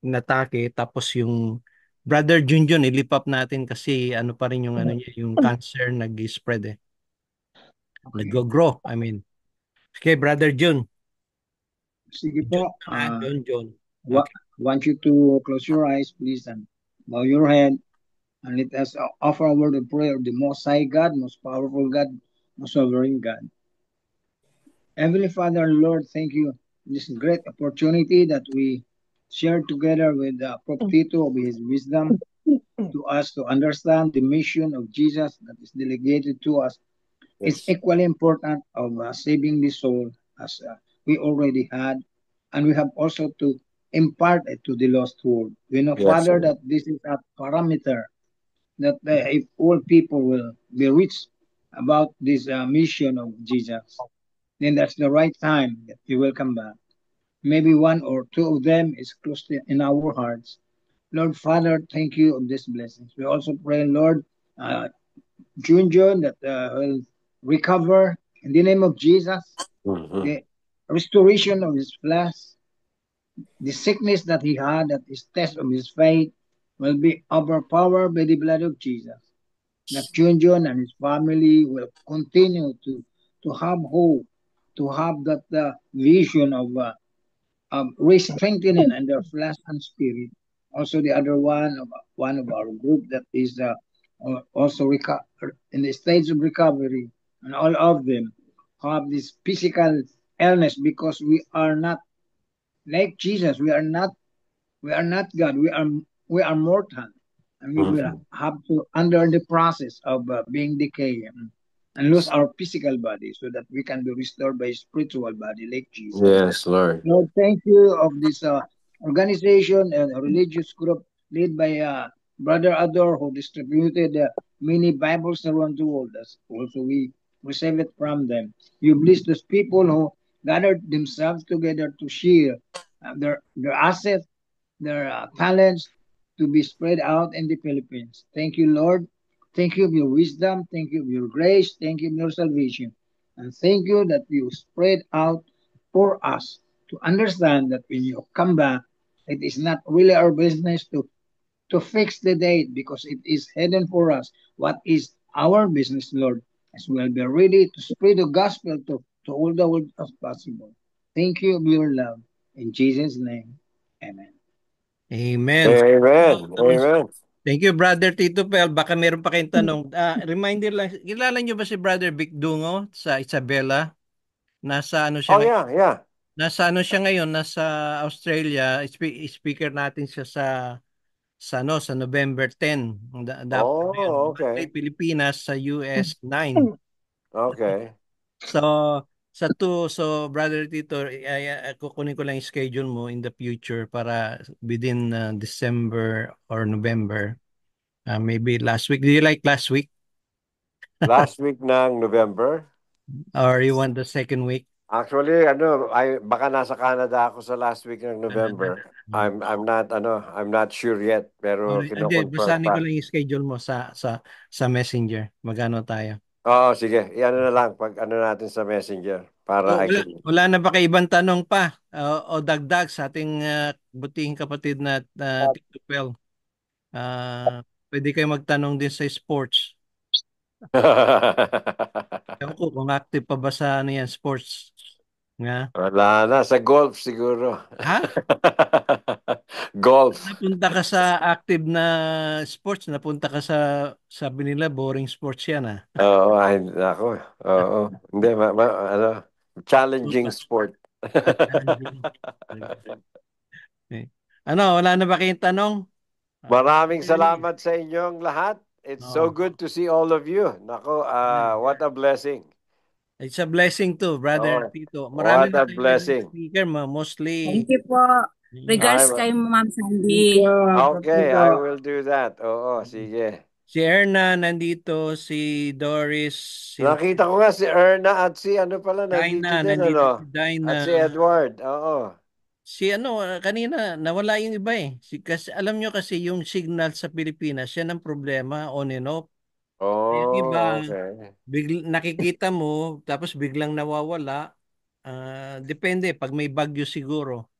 natake, tapos yung Brother Junjun ilipap natin kasi pa rin yung yung cancer nag-spread nag-grow, I mean. Okay, Brother Jun. Sige po. John. Okay. Want you to close your eyes, please, and bow your head, and let us offer a word of prayer. The Most High God, most powerful God, most sovereign God. Heavenly Father, Lord, thank you for this great opportunity that we share together with Prof. Tito of his wisdom to us to understand the mission of Jesus that is delegated to us. Yes. It's equally important of saving the soul as we already had, and we have also to impart it to the lost world. We know, yes, Father, that this is a parameter that if all people will be reached about this mission of Jesus, then that's the right time that He will come back. Maybe one or two of them is close in our hearts. Lord Father, thank you of these blessings. We also pray, Lord, Junjun, that will recover in the name of Jesus. The restoration of his flesh, the sickness that he had, that is test of his faith, will be overpowered by the blood of Jesus. That Junjun and his family will continue to have hope, to have that vision of re-strengthening in their flesh and spirit. Also, the other one of our group that is also in the stage of recovery, and all of them have this physical illness because we are not like Jesus. We are not God. We are mortal, and we will have to under the process of being decayed and lose our physical body so that we can be restored by spiritual body like Jesus. Yes, Lord. Lord, thank you of this organization and religious group led by Brother Ador, who distributed many Bibles around the world. Also, we receive it from them. You bless those people who gathered themselves together to share their assets, their talents to be spread out in the Philippines. Thank you, Lord. Thank you for your wisdom. Thank you for your grace. Thank you for your salvation. And thank you that you spread out for us to understand that when you come back, it is not really our business to fix the date because it is hidden for us. What is our business, Lord, as we will be ready to spread the gospel to all the world as possible. Thank you for your love. In Jesus' name, amen. Amen. Amen. Amen. Thank you, Brother Tito Pel. Baka meron pa kayong tanong. Reminder lang, kilala niyo ba si Brother Vic Dungo sa Isabela? Nasa ano siya Oh, ngayon? yeah. Nasa ano siya ngayon? Nasa Australia. Speaker natin siya sa November 10. Dapat Oh, okay. Pilipinas sa US 9. Okay. So Brother Tito, kukunin ko lang yung schedule mo in the future para within December or November. Maybe last week. Do you like last week? Last week ng November? Or you want the second week? Actually, baka nasa Canada ako sa last week ng November. I'm not sure yet, pero Hindi, kino-confirm basahin pa. ko lang yung schedule mo sa Messenger. Magano tayo? Oo, sige. Iyan na lang pag natin sa Messenger para Wala na ba kayo ibang tanong pa o dagdag sa ating butihing kapatid na Tito Pel? Pwede kayo magtanong din sa sports. Ewan ko kung active pa ba sa sports. Nga? Wala na. Sa golf siguro. Ha? Golf. Napunta ka sa active na sports, napunta ka sa, sabi nila, boring sports yan Oo, ako. Oo. Hindi, challenging sport. Wala na ba kayong tanong? Maraming salamat sa inyong lahat. It's so good to see all of you. Nako, what a blessing. It's a blessing too, Brother Tito. What a blessing. Speaker mo, mostly. Thank you po. Regards kay Ma'am Sandy. Okay, I will do that. Oo, sige. Si Erna nandito, si Doris. Nakita ko nga si Erna at si nandito din, si Dinah. At si Edward, oo. Si kanina, nawala yung iba kasi alam nyo kasi yung signal sa Pilipinas, yan ang problema, on and off. Yung iba, okay. Nakikita mo, tapos biglang nawawala. Depende, pag may bagyo siguro.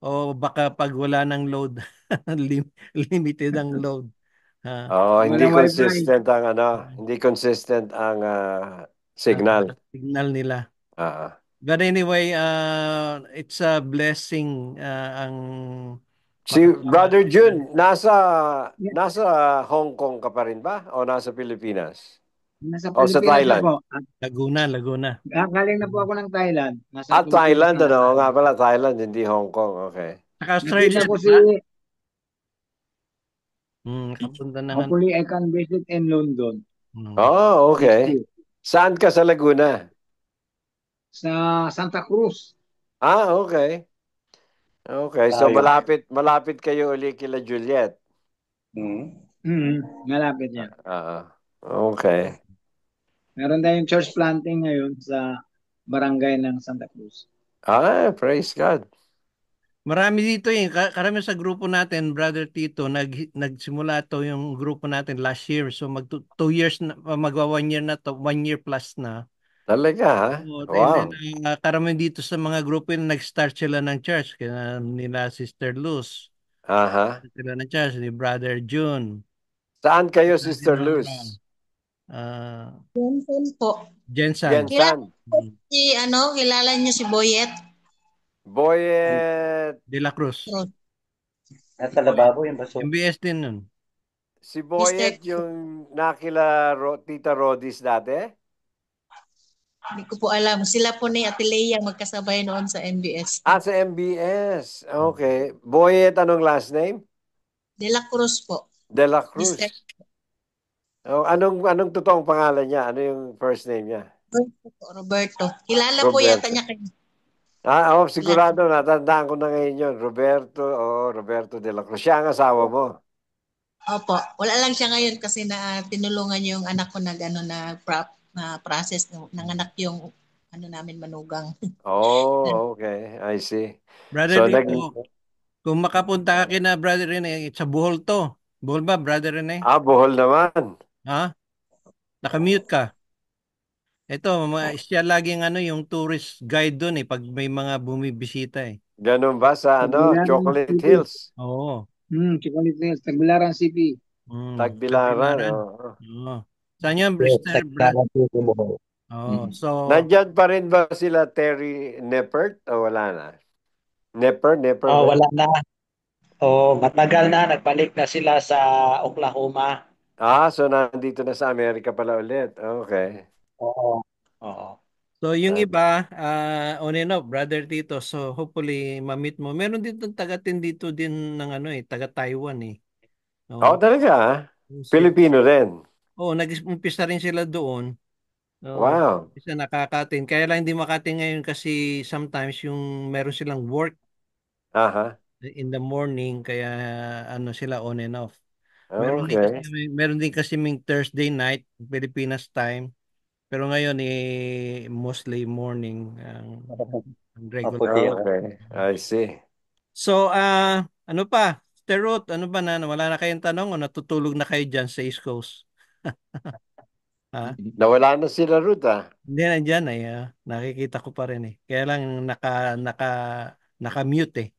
O baka pag wala ng load, limited ang load. Hindi consistent ang signal. Signal nila. But anyway, it's a blessing ang si Brother Jun, nasa Hong Kong ka pa rin ba o nasa Pilipinas? Nasa o sa Thailand? Po. Laguna. Galing na po ako ng Thailand. Thailand, nga pala, Thailand, hindi Hong Kong. Okay. Australia ko hopefully I can visit in London. Oh, okay. Saan ka sa Laguna? Sa Santa Cruz. Okay. Okay, so malapit kayo uli kila Juliet. Malapit yan. Okay. Meron tayong church planting ngayon sa barangay ng Santa Cruz. Praise God. Marami dito karami sa grupo natin, Brother Tito, nagsimula to yung grupo natin last year. So 2 years na, magwa 1 year na to, 1 year plus na. Talaga, ha? Wow. And then, karami dito sa mga grupo na nag-start sila ng church. Kaya nila Sister Luz. Sila ng church, ni Brother June. Saan kayo, Sister Luz? Jensen po. Jensen. Kilala niyo si Boyet? Boyet De La Cruz. Nasa lababo yung baso. MBS din nun. Si Boyet yung nakila Tita Rodis dati? Hindi ko po alam. Sila po ni Ate Leia magkasabay noon sa MBS. Sa MBS. Okay. Boyet, anong last name? De La Cruz po. De La Cruz. Anong totoong pangalan niya? Ano yung first name niya? Roberto. Kilala po yata niya kayo. Sigurado. Natandaan ko na ngayon yun. Roberto De La Cruz. Siya ang asawa mo. Opo. Wala lang siya ngayon kasi tinulungan yung anak ko na process ng anak yung namin manugang. Okay. I see. Brother Tito, kung makapunta ka kina Brother Rene, sa Bohol to. Bohol ba, Brother Rene? Bohol naman. Nakamute ka. Ito, siya laging yung tourist guide doon pag may mga bumibisita Ganun ba sa Chocolate Hills? Oo. Chocolate Hills, Tagbilaran CP. Tagbilaran. Saan yun, Brother? So nandyan pa rin ba sila Terry Neppert o wala na? Nepper? Wala na. Oh, matagal na nagbalik na sila sa Oklahoma. So nandito na sa Amerika pala ulit. Okay. Oo. Oo. So yung iba, on and off, Brother Tito. So hopefully ma-meet mo. Meron dito taga-tin dito din ng taga Taiwan eh. Talaga? Filipino rin. Nag-umpisa rin sila doon. Wow. Isa nakakatin. Kaya lang hindi makatin ngayon kasi sometimes yung meron silang work in the morning kaya sila on and off. Meron din kasi may Thursday night Pilipinas time. Pero ngayon mostly morning ang regular. Okay. I see. So ano pa? Sir Ruth, ano ba wala na kayong tanong o natutulog na kayo dyan sa East Coast? Nawala na sila Ruth Hindi, nandyan nakikita ko pa rin Kaya lang naka-mute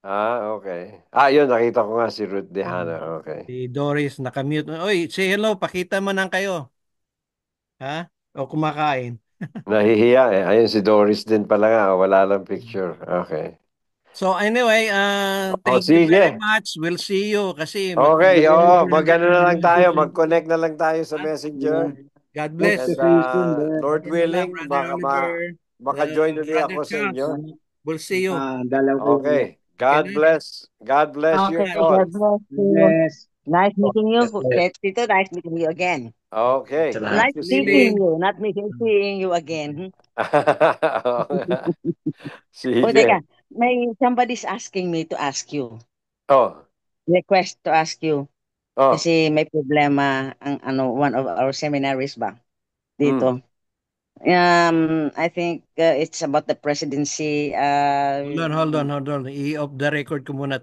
Okay. Yun, nakita ko nga si Ruth Dehana. Okay. Si Doris naka-mute. Oy, say hello, pakita mo nang kayo. Ha? O kumakain. Nahihiya Ayun si Doris din pala nga. Wala lang picture. Okay. So anyway, thank you very much. We'll see you kasi okay, mag-ano na lang tayo, mag-connect na lang tayo sa Messenger. God bless. And Lord willing, maka-join ulit ako sa inyo. We'll see you. Okay. God bless. God bless you all. God bless you. Nice meeting you, Tito. Nice meeting you again. Okay. Nice meeting you, not seeing you again. Teka, somebody's asking me to ask you. Request to ask you. Kasi may problema ang one of our seminaries ba dito. I think it's about the presidency. Hold on. I-off the record ko muna.